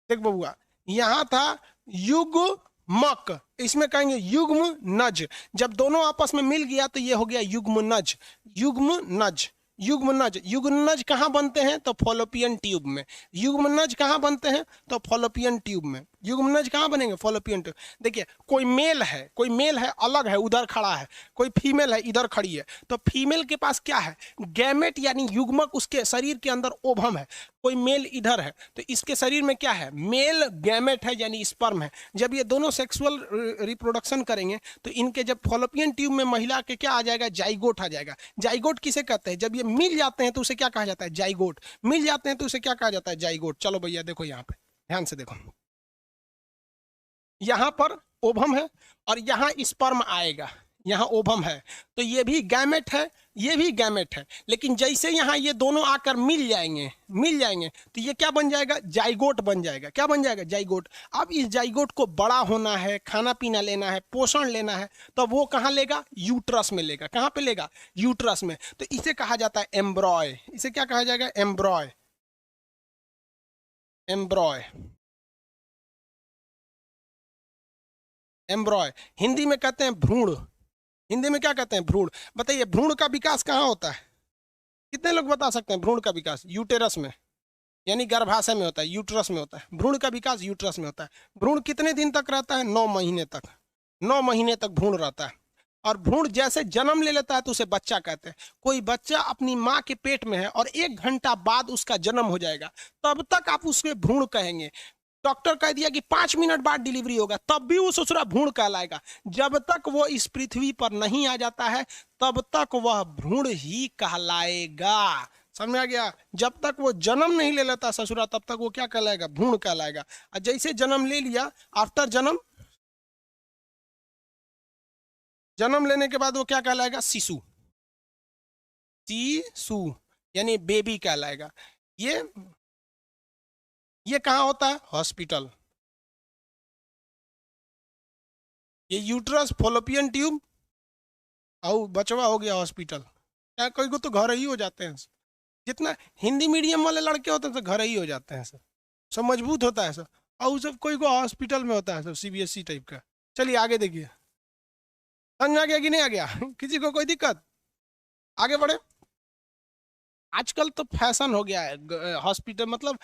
देख बबुआ, यहां था युग्मक, इसमें कहेंगे युग्म नज। जब दोनों आपस में मिल गया तो ये हो गया युग्म नज, युग्म नज, युग्म नज। युग्म नज कहाँ बनते हैं? तो फॉलोपियन ट्यूब में। युग्म नज कहाँ बनते हैं? तो फॉलोपियन ट्यूब में। युग्म नज कहाँ बनेंगे? Fallopian tube. देखिए कोई मेल है, कोई मेल है अलग है उधर खड़ा है, कोई फीमेल है इधर खड़ी है, तो फीमेल के पास क्या है? गैमेट यानी युग्मक, उसके शरीर के अंदर ओवम है। कोई मेल इधर है तो इसके शरीर में क्या है? मेल गैमेट है यानी स्पर्म है। जब ये दोनों सेक्सुअल रिप्रोडक्शन करेंगे तो इनके जब फॉलोपियन ट्यूब में महिला के क्या आ जाएगा? जाइगोट आ जाएगा। जाइगोट किसे कहते हैं? जब ये मिल जाते हैं तो उसे क्या कहा जाता है? जाइगोट। मिल जाते हैं तो उसे क्या कहा जाता है? जाइगोट। चलो भैया देखो यहाँ पे ध्यान से देखो, यहां पर ओवम है और यहां स्पर्म आएगा, यहां ओवम है, तो ये भी गैमेट है, ये भी गैमेट है। लेकिन जैसे यहां ये दोनों आकर मिल जाएंगे, मिल जाएंगे तो ये क्या बन जाएगा? जाइगोट बन जाएगा। क्या बन जाएगा? जाइगोट। अब इस जाइगोट को बड़ा होना है, खाना पीना लेना है, पोषण लेना है, तो वो कहाँ लेगा? यूट्रस में लेगा। कहाँ पे लेगा? यूट्रस में। तो इसे कहा जाता है एम्ब्रॉय। इसे क्या कहा जाएगा? एम्ब्रॉय, एम्ब्रॉय, एम्ब्रॉय। हिंदी में कहते हैं भ्रूण। हिंदी में क्या कहते हैं? भ्रूण। बताइए भ्रूण का विकास कहाँ होता है? कितने लोग बता सकते हैं? भ्रूण का विकास यूटेरस में यानी गर्भाशय में होता है, यूट्रस में होता है। भ्रूण का विकास यूट्रस में होता है। भ्रूण कितने दिन तक रहता है? 9 महीने तक। 9 महीने तक भ्रूण रहता है। और भ्रूण जैसे जन्म ले लेता है तो उसे बच्चा कहते हैं। कोई बच्चा अपनी माँ के पेट में है और 1 घंटा बाद उसका जन्म हो जाएगा, तब तक आप उसके भ्रूण कहेंगे। डॉक्टर कह दिया कि 5 मिनट बाद डिलीवरी होगा, तब भी वो ससुरा भ्रूण कहलाएगा। जब तक वो इस पृथ्वी पर नहीं आ जाता है तब तक वह भ्रूण ही कहलाएगा। समझ में आ गया? जब तक वो जन्म नहीं ले लेता ससुरा तब तक वो क्या कहलाएगा? भ्रूण कहलाएगा। और जैसे जन्म ले लिया, आफ्टर जन्म, जन्म लेने के बाद वो क्या कहलाएगा? शिशु, शिशु यानी बेबी कहलाएगा। ये कहाँ होता है? हॉस्पिटल। ये यूट्रस, फॉलोपियन ट्यूब और बचवा हो गया हॉस्पिटल। क्या कोई को तो घर ही हो जाते हैं। जितना हिंदी मीडियम वाले लड़के होते हैं तो घर ही हो जाते हैं सर, सब मजबूत होता है सर। और सब कोई को हॉस्पिटल में होता है सर, सीबीएसई टाइप का। चलिए आगे देखिए, समझ में आ गया कि नहीं आ गया? किसी को कोई दिक्कत? आगे बढ़े। आजकल तो फैशन हो गया है हॉस्पिटल, मतलब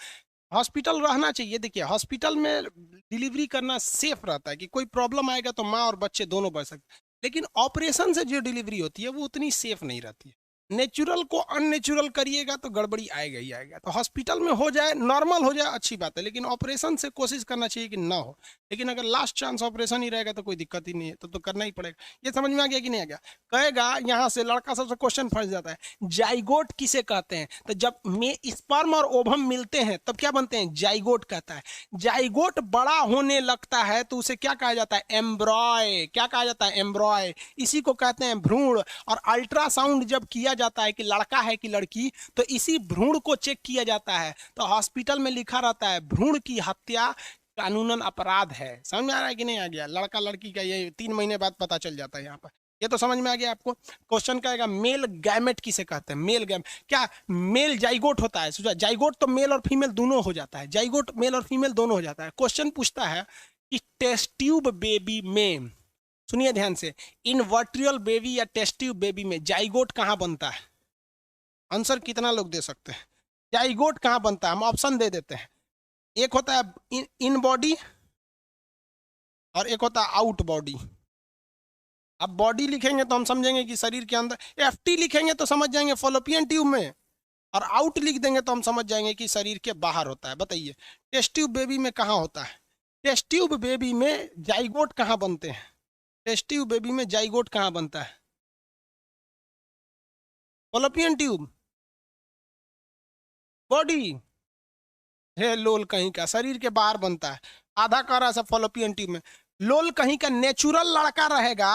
हॉस्पिटल रहना चाहिए। देखिए हॉस्पिटल में डिलीवरी करना सेफ रहता है कि कोई प्रॉब्लम आएगा तो माँ और बच्चे दोनों बच सकते हैं। लेकिन ऑपरेशन से जो डिलीवरी होती है वो उतनी सेफ नहीं रहती है। नेचुरल को अननेचुरल करिएगा तो गड़बड़ी आएगा ही आएगा। तो हॉस्पिटल में हो जाए, नॉर्मल हो जाए, अच्छी बात है, लेकिन ऑपरेशन से कोशिश करना चाहिए कि ना हो। लेकिन अगर लास्ट चांस ऑपरेशन ही रहेगा तो कोई दिक्कत ही नहीं है, तो करना ही पड़ेगा। ये समझ में आ गया कि नहीं आ गया? कहेगा यहाँ से लड़का सबसे क्वेश्चन फंस जाता है, जाइगोट किसे कहते हैं? तो जब में स्पर्म और ओवम मिलते हैं तब क्या बनते हैं? जाइगोट कहता है। जाइगोट बड़ा होने लगता है तो उसे क्या कहा जाता है? एम्ब्रॉय। क्या कहा जाता है? एम्ब्रॉय। इसी को कहते हैं भ्रूण। और अल्ट्रासाउंड जब किया जाता है कि लड़का है कि लड़की, तो इसी भ्रूण को चेक किया जाता है। तो हॉस्पिटल में लिखा रहता है भ्रूण की हत्या कानूनन अपराध है। समझ में आ रहा है कि नहीं आ गया? लड़का लड़की का ये 3 महीने बाद पता चल जाता है यहाँ पर। ये तो समझ में आ गया आपको? क्वेश्चन कहेगा मेल गैमेट किसे कहते हैं? मेल गैम क्या मेल जाइगोट होता है? सोचा जाइगोट तो मेल और फीमेल दोनों हो जाता है, जाइगोट मेल और फीमेल दोनों हो जाता है। क्वेश्चन पूछता है कि टेस्ट ट्यूब बेबी में, सुनिए ध्यान से, इनवर्ट्रियल बेबी या टेस्ट ट्यूब बेबी में जाइगोट कहां बनता है? आंसर कितना लोग दे सकते हैं? जाइगोट कहां बनता है? हम ऑप्शन दे देते हैं। एक होता है इन बॉडी और एक होता है आउट बॉडी। अब बॉडी लिखेंगे तो हम समझेंगे कि शरीर के अंदर, एफटी लिखेंगे तो समझ जाएंगे फॉलोपियन ट्यूब में, और आउट लिख देंगे तो हम समझ जाएंगे कि शरीर के बाहर होता है। बताइए टेस्ट ट्यूब बेबी में कहां होता है? टेस्ट ट्यूब बेबी में जाइगोट कहां बनते हैं? टेस्ट ट्यूब बेबी में जाइगोट कहां बनता है? फॉलोपियन ट्यूब, बॉडी, है लोल कहीं का, शरीर के बाहर बनता है। आधा कह रहा है फॉलोपियन ट्यूब में। लोल कहीं का नेचुरल लड़का रहेगा,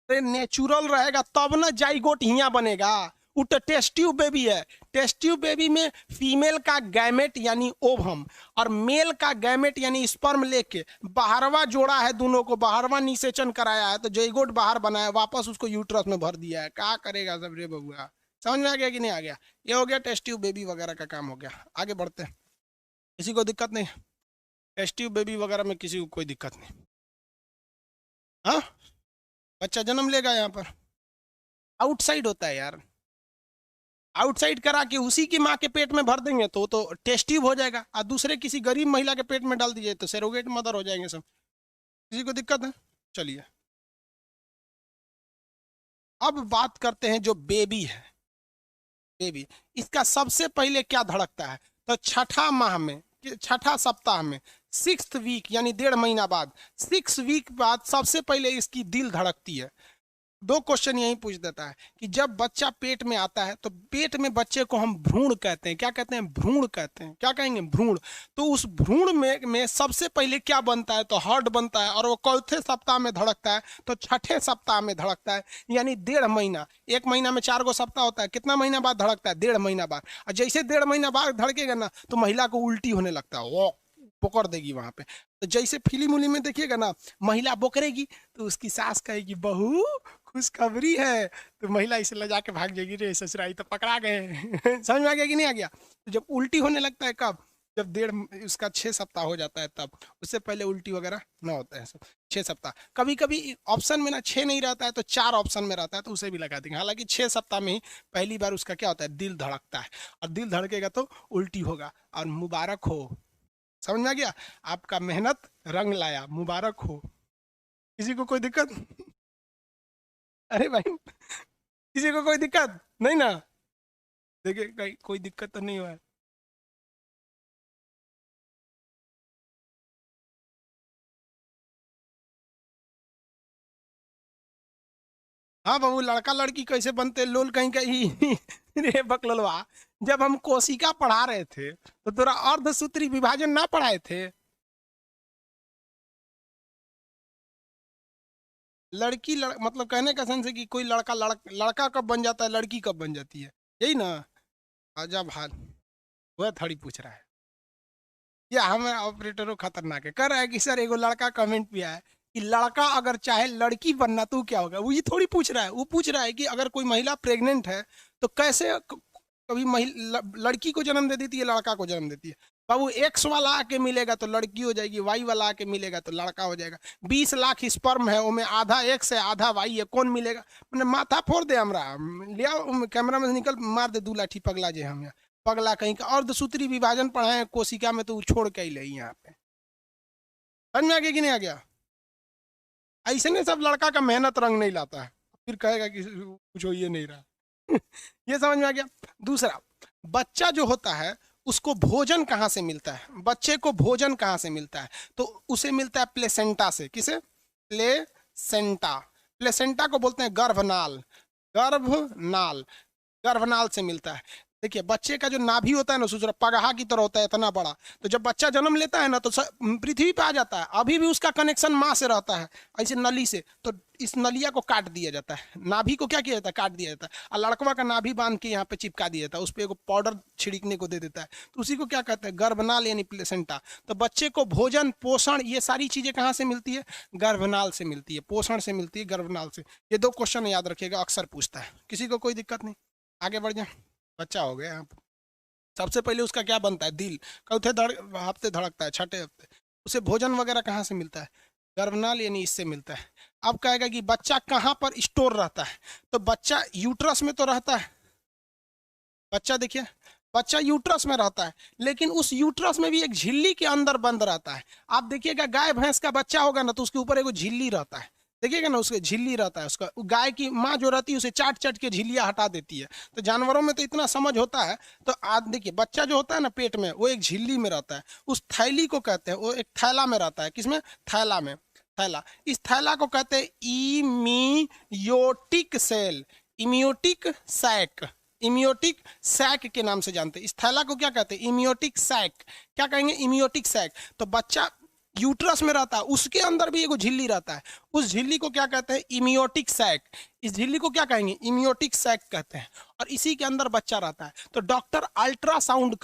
नेचुरल रहेगा तब ना जाइगोट हिया बनेगा। वो तो टेस्ट ट्यूब बेबी है। टेस्ट ट्यूब बेबी में फीमेल का गैमेट यानी ओवम और मेल का गैमेट यानी स्पर्म लेके बाहरवा जोड़ा है, दोनों को बाहरवा निषेचन कराया है, तो जाइगोट बाहर बनाया, वापस उसको यूट्रस में भर दिया है। क्या करेगा सब रे बबुआ? समझ में आ गया कि नहीं आ गया? ये हो गया टेस्ट ट्यूब बेबी वगैरह का काम हो गया। आगे बढ़ते हैं। किसी को दिक्कत नहीं? टेस्ट ट्यूब बेबी वगैरह में किसी को कोई दिक्कत नहीं? हाँ, बच्चा जन्म लेगा यहाँ पर, आउटसाइड होता है यार। आउटसाइड करा के उसी की माँ के पेट में भर देंगे तो टेस्ट ट्यूब हो जाएगा, और दूसरे किसी गरीब महिला के पेट में डाल दीजिए तो सरोगेट मदर हो जाएंगे सब। किसी को दिक्कत है? चलिए अब बात करते हैं जो बेबी है। बेबी, इसका सबसे पहले क्या धड़कता है? तो छठा माह में, छठा सप्ताह में, 6th वीक यानी 1.5 महीना बाद, 6 वीक बाद सबसे पहले इसकी दिल धड़कती है। दो क्वेश्चन यही पूछ देता है कि जब बच्चा पेट में आता है तो पेट में बच्चे को हम भ्रूण कहते हैं। क्या कहते हैं? भ्रूण कहते हैं। क्या कहेंगे? भ्रूण। तो उस भ्रूण में सबसे पहले क्या बनता है? तो हार्ट बनता है, और वो चौथे सप्ताह में धड़कता है, तो छठे सप्ताह में धड़कता है, यानी 1.5 महीना। 1 महीना में 4 सप्ताह होता है, कितना महीना बाद धड़कता है? 1.5 महीना बाद। और जैसे 1.5 महीना बाद धड़केगा ना तो महिला को उल्टी होने लगता है, वो पकड़ देगी वहां पे। तो जैसे फिल्म उली में देखिएगा ना, महिला बोकरेगी तो उसकी सास कहेगी बहू खुशखबरी है, तो महिला इसे ले जाके भाग जाएगी, रे ससुराई तो पकड़ा गए। समझ में आ गया कि नहीं आ गया? तो जब उल्टी होने लगता है कब? जब उसका 6 सप्ताह हो जाता है तब। उससे पहले उल्टी वगैरह ना होता है सब। 6 सप्ताह, कभी कभी ऑप्शन में ना 6 नहीं रहता है तो 4 ऑप्शन में रहता है, तो उसे भी लगा देंगे। हालांकि 6 सप्ताह में ही पहली बार उसका क्या होता है? दिल धड़कता है, और दिल धड़केगा तो उल्टी होगा। और मुबारक हो, समझ में आ गया? आपका मेहनत रंग लाया, मुबारक हो। किसी को कोई दिक्कत? अरे भाई, किसी को कोई दिक्कत नहीं ना? देखिए कहीं कोई दिक्कत तो नहीं हुआ है। हाँ बाबू, लड़का लड़की कैसे बनते लोल कहीं कहीं। रे बकलोलवा, जब हम कोशिका पढ़ा रहे थे तो तोरा अर्धसूत्री विभाजन ना पढ़ाए थे? मतलब कहने का सेंस है कि कोई लड़का कब बन जाता है, लड़की कब बन जाती है, यही ना? अजब हाल। वह थोड़ी पूछ रहा है। या हमें ऑपरेटरों खतरनाक है, कह रहा है कि सर एगो लड़का कमेंट भी आया कि लड़का अगर चाहे लड़की बनना तो क्या होगा। वो ये थोड़ी पूछ रहा है, वो पूछ रहा है कि अगर कोई महिला प्रेग्नेंट है तो कैसे कभी लड़की को जन्म दे देती है, लड़का को जन्म देती है। बाबू एक्स वाला आके मिलेगा तो लड़की हो जाएगी, वाई वाला आके मिलेगा तो लड़का हो जाएगा। 20 लाख स्पर्म है, उनमें आधा एक्स है आधा वाई है, कौन मिलेगा? मैंने माथा फोड़ दे हमरा, लिया कैमरा में निकल मार दे 2 लाठी पगला जे हम यहाँ। पगला कहीं का, अर्धसूत्री विभाजन पढ़ाए हैं कोशिका में तो छोड़ के ही ले यहाँ पे। समझ में आ गया कि नहीं आ गया? ऐसे नहीं सब लड़का का मेहनत रंग नहीं लाता है, फिर कहेगा कि कुछ हो ये नहीं रहा। ये समझ में आ गया। दूसरा, बच्चा जो होता है उसको भोजन कहाँ से मिलता है? बच्चे को भोजन कहाँ से मिलता है? तो उसे मिलता है प्लेसेंटा से। किसे? प्लेसेंटा। प्लेसेंटा को बोलते हैं गर्भनाल। गर्भनाल, गर्भनाल से मिलता है। देखिए बच्चे का जो नाभि होता है ना, सोच रहा पगहा की तरह होता है, इतना बड़ा। तो जब बच्चा जन्म लेता है ना तो पृथ्वी पे आ जाता है, अभी भी उसका कनेक्शन माँ से रहता है, ऐसे नली से। तो इस नलिया को काट दिया जाता है, नाभि को क्या किया जाता है? काट दिया जाता है। और लड़कवा का नाभि बांध के यहाँ पे चिपका दिया जाता है, उस पर एक पाउडर छिड़कने को दे देता है, तो उसी को क्या कहते हैं? गर्भनाल यानी प्लेसेंटा। तो बच्चे को भोजन, पोषण, ये सारी चीजें कहाँ से मिलती है? गर्भनाल से मिलती है। पोषण से मिलती है, गर्भनाल से। ये 2 क्वेश्चन याद रखिएगा, अक्सर पूछता है। किसी को कोई दिक्कत नहीं? आगे बढ़ जाए। बच्चा हो गया यहाँ पे। सबसे पहले उसका क्या बनता है? दिल। चौथे हफ्ते धड़कता है, छठे हफ्ते। उसे भोजन वगैरह कहाँ से मिलता है? गर्भनाल यानी इससे मिलता है। अब कहेगा कि बच्चा कहाँ पर स्टोर रहता है? तो बच्चा यूट्रस में तो रहता है। बच्चा देखिए, बच्चा यूट्रस में रहता है, लेकिन उस यूट्रस में भी एक झिल्ली के अंदर बंद रहता है। आप देखिएगा गाय भैंस का बच्चा होगा ना, तो उसके ऊपर एक झिल्ली रहता है, देखिएगा ना, उसके झिल्ली रहता है। उसका गाय की माँ जो रहती है उसे चाट चाट के झिल्लियाँ हटा देती है। तो जानवरों में तो इतना समझ होता है। तो आज देखिए बच्चा जो होता है ना पेट में, वो एक झिल्ली में रहता है। उस थैली को कहते हैं, वो एक थैला में रहता है। किसमें? थैला में। थैला, इस थैला को कहते हैं इमियोटिक सेल, इमियोटिक सैक। इमियोटिक सैक के नाम से जानते हैं। इस थैला को क्या कहते हैं? इमियोटिक सैक। क्या कहेंगे? इमियोटिक सैक। तो बच्चा यूट्रस में रहता है, उसके अंदर भी एगो झिल्ली रहता है, उस झिल्ली को क्या कहते हैं? इमियोटिक सैक। इस झिल्ली को क्या कहेंगे? इमियोटिक सैक कहते हैं। और इसी के अंदर बच्चा रहता है। तो डॉक्टर अल्ट्रासाउंड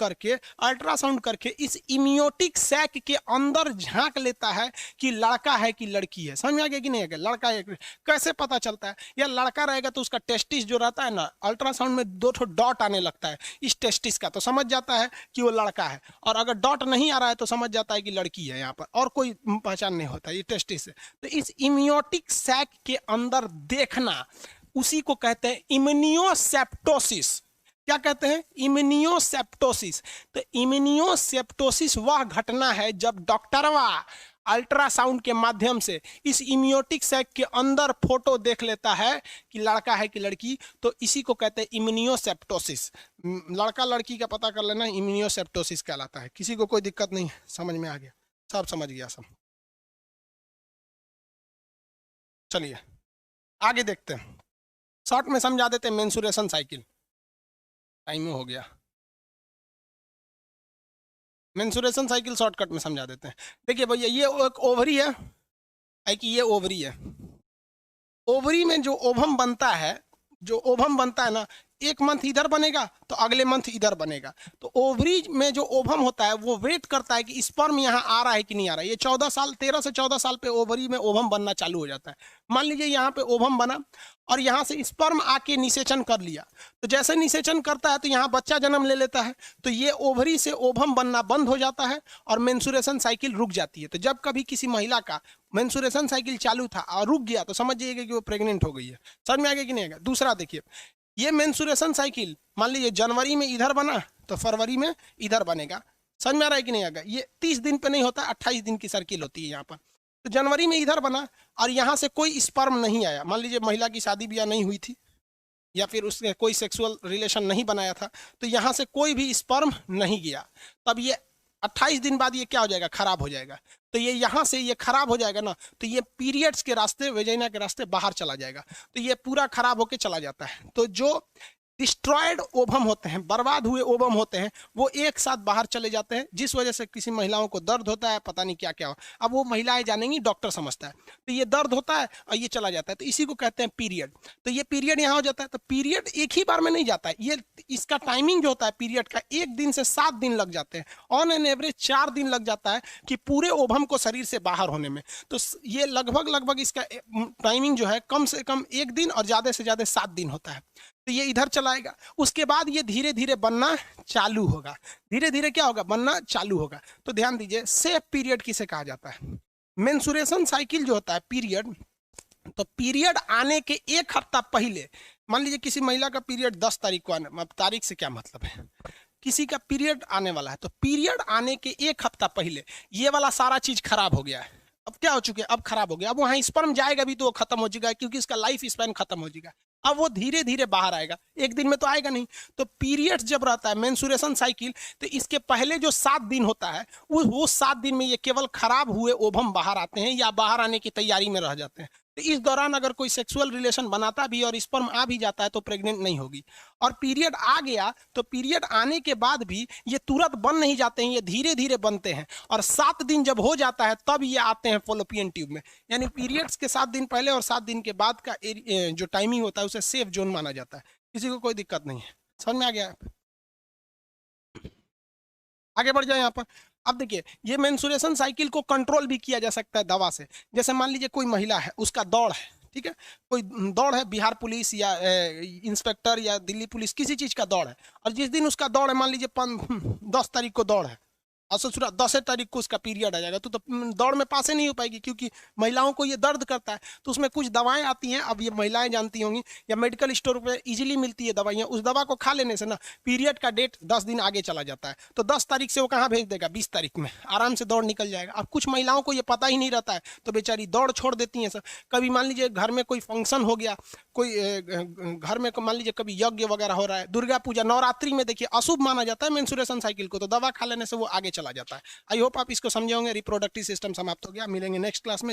करके इस इमियोटिक सैक के अंदर झांक लेता है कि लड़का है कि लड़की है। समझ में आ गया कि नहीं आ गया? लड़का है। कैसे पता चलता है? या लड़का रहेगा तो उसका टेस्टिस जो रहता है ना, अल्ट्रासाउंड में 2 ठो डॉट आने लगता है इस टेस्टिस का, तो समझ जाता है कि वो लड़का है। और अगर डॉट नहीं आ रहा है तो समझ जाता है कि लड़की है। यहाँ पर और कोई पहचान नहीं होता, ये टेस्टिस है। तो इस इम्यूटिक सैक के अंदर देखना, उसी को कहते हैं इम्यूनियोसेप्टोसिस। क्या कहते हैं? इम्यूनियोसेप्टोसिस। तो इम्यूनियोसेप्टोसिस वह घटना है जब डॉक्टरवा अल्ट्रासाउंड के माध्यम से इस इम्यूटिक सैक के अंदर फोटो देख लेता है कि लड़का है कि लड़की। तो इसी को कहते हैं इम्यूनियोसेप्टोसिस। लड़का लड़की का पता कर लेना इम्यूनियोसेप्टोसिस कहलाता है। किसी को कोई दिक्कत नहीं? समझ में आ गया? सब समझ गया सब। चलिए आगे देखते हैं, शॉर्ट में समझा देते हैं मेंसुरेशन साइकिल। टाइम हो गया। मेंसुरेशन साइकिल शॉर्टकट में समझा देते हैं। देखिए भैया, ये एक ओवरी है, कि ये ओवरी है। ओवरी में जो ओवम बनता है, जो ओवम बनता है ना, एक मंथ इधर बनेगा तो अगले मंथ इधर बनेगा। तो ओवरी में जो ओवम होता है वो वेट करता है कि स्पर्म यहाँ आ रहा है कि नहीं आ रहा है। ये 13 से 14 साल पे ओवरी में ओवम बनना चालू हो जाता है। मान लीजिए यहाँ पे ओवम बना और यहाँ से स्पर्म आके निषेचन कर लिया। तो जैसे निषेचन करता है तो यहाँ बच्चा जन्म ले लेता है। तो ये ओवरी से ओवम बनना बंद हो जाता है और मेंसुरेशन साइकिल रुक जाती है। तो जब कभी किसी महिला का मेंसुरेशन साइकिल चालू था और रुक गया तो समझ जाइएगा कि वो प्रेग्नेंट हो गई है। समझ में आ गया कि नहीं आएगा? दूसरा देखिए, ये मेंसुरेशन साइकिल मान लीजिए जनवरी में इधर बना तो फरवरी में इधर बनेगा। समझ में आ रहा है कि नहीं आएगा? ये 30 दिन पे नहीं होता, 28 दिन की सर्किल होती है यहाँ पर। तो जनवरी में इधर बना और यहाँ से कोई स्पर्म नहीं आया। मान लीजिए महिला की शादी ब्याह नहीं हुई थी या फिर उसने कोई सेक्सुअल रिलेशन नहीं बनाया था, तो यहाँ से कोई भी स्पर्म नहीं गया। तब ये 28 दिन बाद ये क्या हो जाएगा? खराब हो जाएगा। तो ये यहाँ से ये खराब हो जाएगा ना, तो ये पीरियड्स के रास्ते, वेजाइना के रास्ते बाहर चला जाएगा। तो ये पूरा खराब होके चला जाता है। तो जो डिस्ट्रॉयड ओवम होते हैं, बर्बाद हुए ओवम होते हैं, वो एक साथ बाहर चले जाते हैं, जिस वजह से किसी महिलाओं को दर्द होता है, पता नहीं क्या क्या हो। अब वो महिलाएं जानेंगी, डॉक्टर समझता है। तो ये दर्द होता है और ये चला जाता है, तो इसी को कहते हैं पीरियड। तो ये पीरियड यहाँ हो जाता है। तो पीरियड एक ही बार में नहीं जाता है, ये इसका टाइमिंग जो होता है पीरियड का 1 दिन से 7 दिन लग जाते हैं। ऑन एन एवरेज 4 दिन लग जाता है कि पूरे ओवम को शरीर से बाहर होने में। तो ये लगभग इसका टाइमिंग जो है कम से कम 1 दिन और ज़्यादा से ज़्यादा 7 दिन होता है। तो ये इधर चलाएगा, उसके बाद ये धीरे धीरे बनना चालू होगा। धीरे धीरे क्या होगा? बनना चालू होगा। तो ध्यान दीजिए, सेफ पीरियड किसे कहा जाता है? मेंसुरेशन साइकिल जो होता है पीरियड, तो पीरियड आने के 1 हफ्ता पहले, मान लीजिए किसी महिला का पीरियड 10 तारीख को आने, तारीख से क्या मतलब है, किसी का पीरियड आने वाला है, तो पीरियड आने के 1 हफ्ता पहले ये वाला सारा चीज खराब हो गया है। अब क्या हो चुके हैं, अब खराब हो गया, अब वहां स्पर्म जाएगा भी तो वो खत्म हो जाएगा, क्योंकि इसका लाइफ स्पैन खत्म हो जाएगा। अब वो धीरे धीरे बाहर आएगा, एक दिन में तो आएगा नहीं। तो पीरियड्स जब रहता है, मेंसुरेशन साइकिल, तो इसके पहले जो 7 दिन होता है, वो 7 दिन में ये केवल खराब हुए ओवम बाहर आते हैं या बाहर आने की तैयारी में रह जाते हैं। तो इस दौरान अगर कोई सेक्सुअल रिलेशन बनाता भी और स्पर्म आ भी जाता है तो प्रेग्नेंट नहीं होगी। और पीरियड आ गया तो पीरियड आने के बाद भी ये तुरंत बन नहीं जाते हैं, ये धीरे धीरे बनते हैं। और 7 दिन जब हो जाता है तब ये आते हैं फॉलोपियन ट्यूब में। यानी पीरियड्स के 7 दिन पहले और 7 दिन के बाद का जो टाइमिंग होता है उसे सेफ जोन माना जाता है, किसी को कोई दिक्कत नहीं है। समझ में आ गया? आगे बढ़ जाए यहाँ पर। अब देखिए, ये मेंसुरेशन साइकिल को कंट्रोल भी किया जा सकता है दवा से। जैसे मान लीजिए कोई महिला है, उसका दौड़ है, ठीक है, कोई दौड़ है, बिहार पुलिस या इंस्पेक्टर या दिल्ली पुलिस, किसी चीज का दौड़ है, और जिस दिन उसका दौड़ है, मान लीजिए 10 तारीख को दौड़ है, और ससुरा 10 तारीख को उसका पीरियड आ जाएगा, तो दौड़ में पास ही नहीं हो पाएगी, क्योंकि महिलाओं को ये दर्द करता है। तो उसमें कुछ दवाएं आती हैं, अब ये महिलाएं जानती होंगी, या मेडिकल स्टोर पे इजीली मिलती है दवाइयाँ, उस दवा को खा लेने से ना पीरियड का डेट 10 दिन आगे चला जाता है। तो 10 तारीख से वो कहाँ भेज देगा, 20 तारीख में आराम से दौड़ निकल जाएगा। अब कुछ महिलाओं को ये पता ही नहीं रहता है, तो बेचारी दौड़ छोड़ देती हैं सर। कभी मान लीजिए घर में कोई फंक्शन हो गया, कोई घर में मान लीजिए कभी यज्ञ वगैरह हो रहा है, दुर्गा पूजा, नवरात्रि में देखिए अशुभ माना जाता है मेंसुरेशन साइकिल को, तो दवा खा लेने से वो आगे चला जाता है। आई होप आप इसको समझे होंगे। रिप्रोडक्टिव सिस्टम समाप्त हो गया, मिलेंगे नेक्स्ट क्लास में।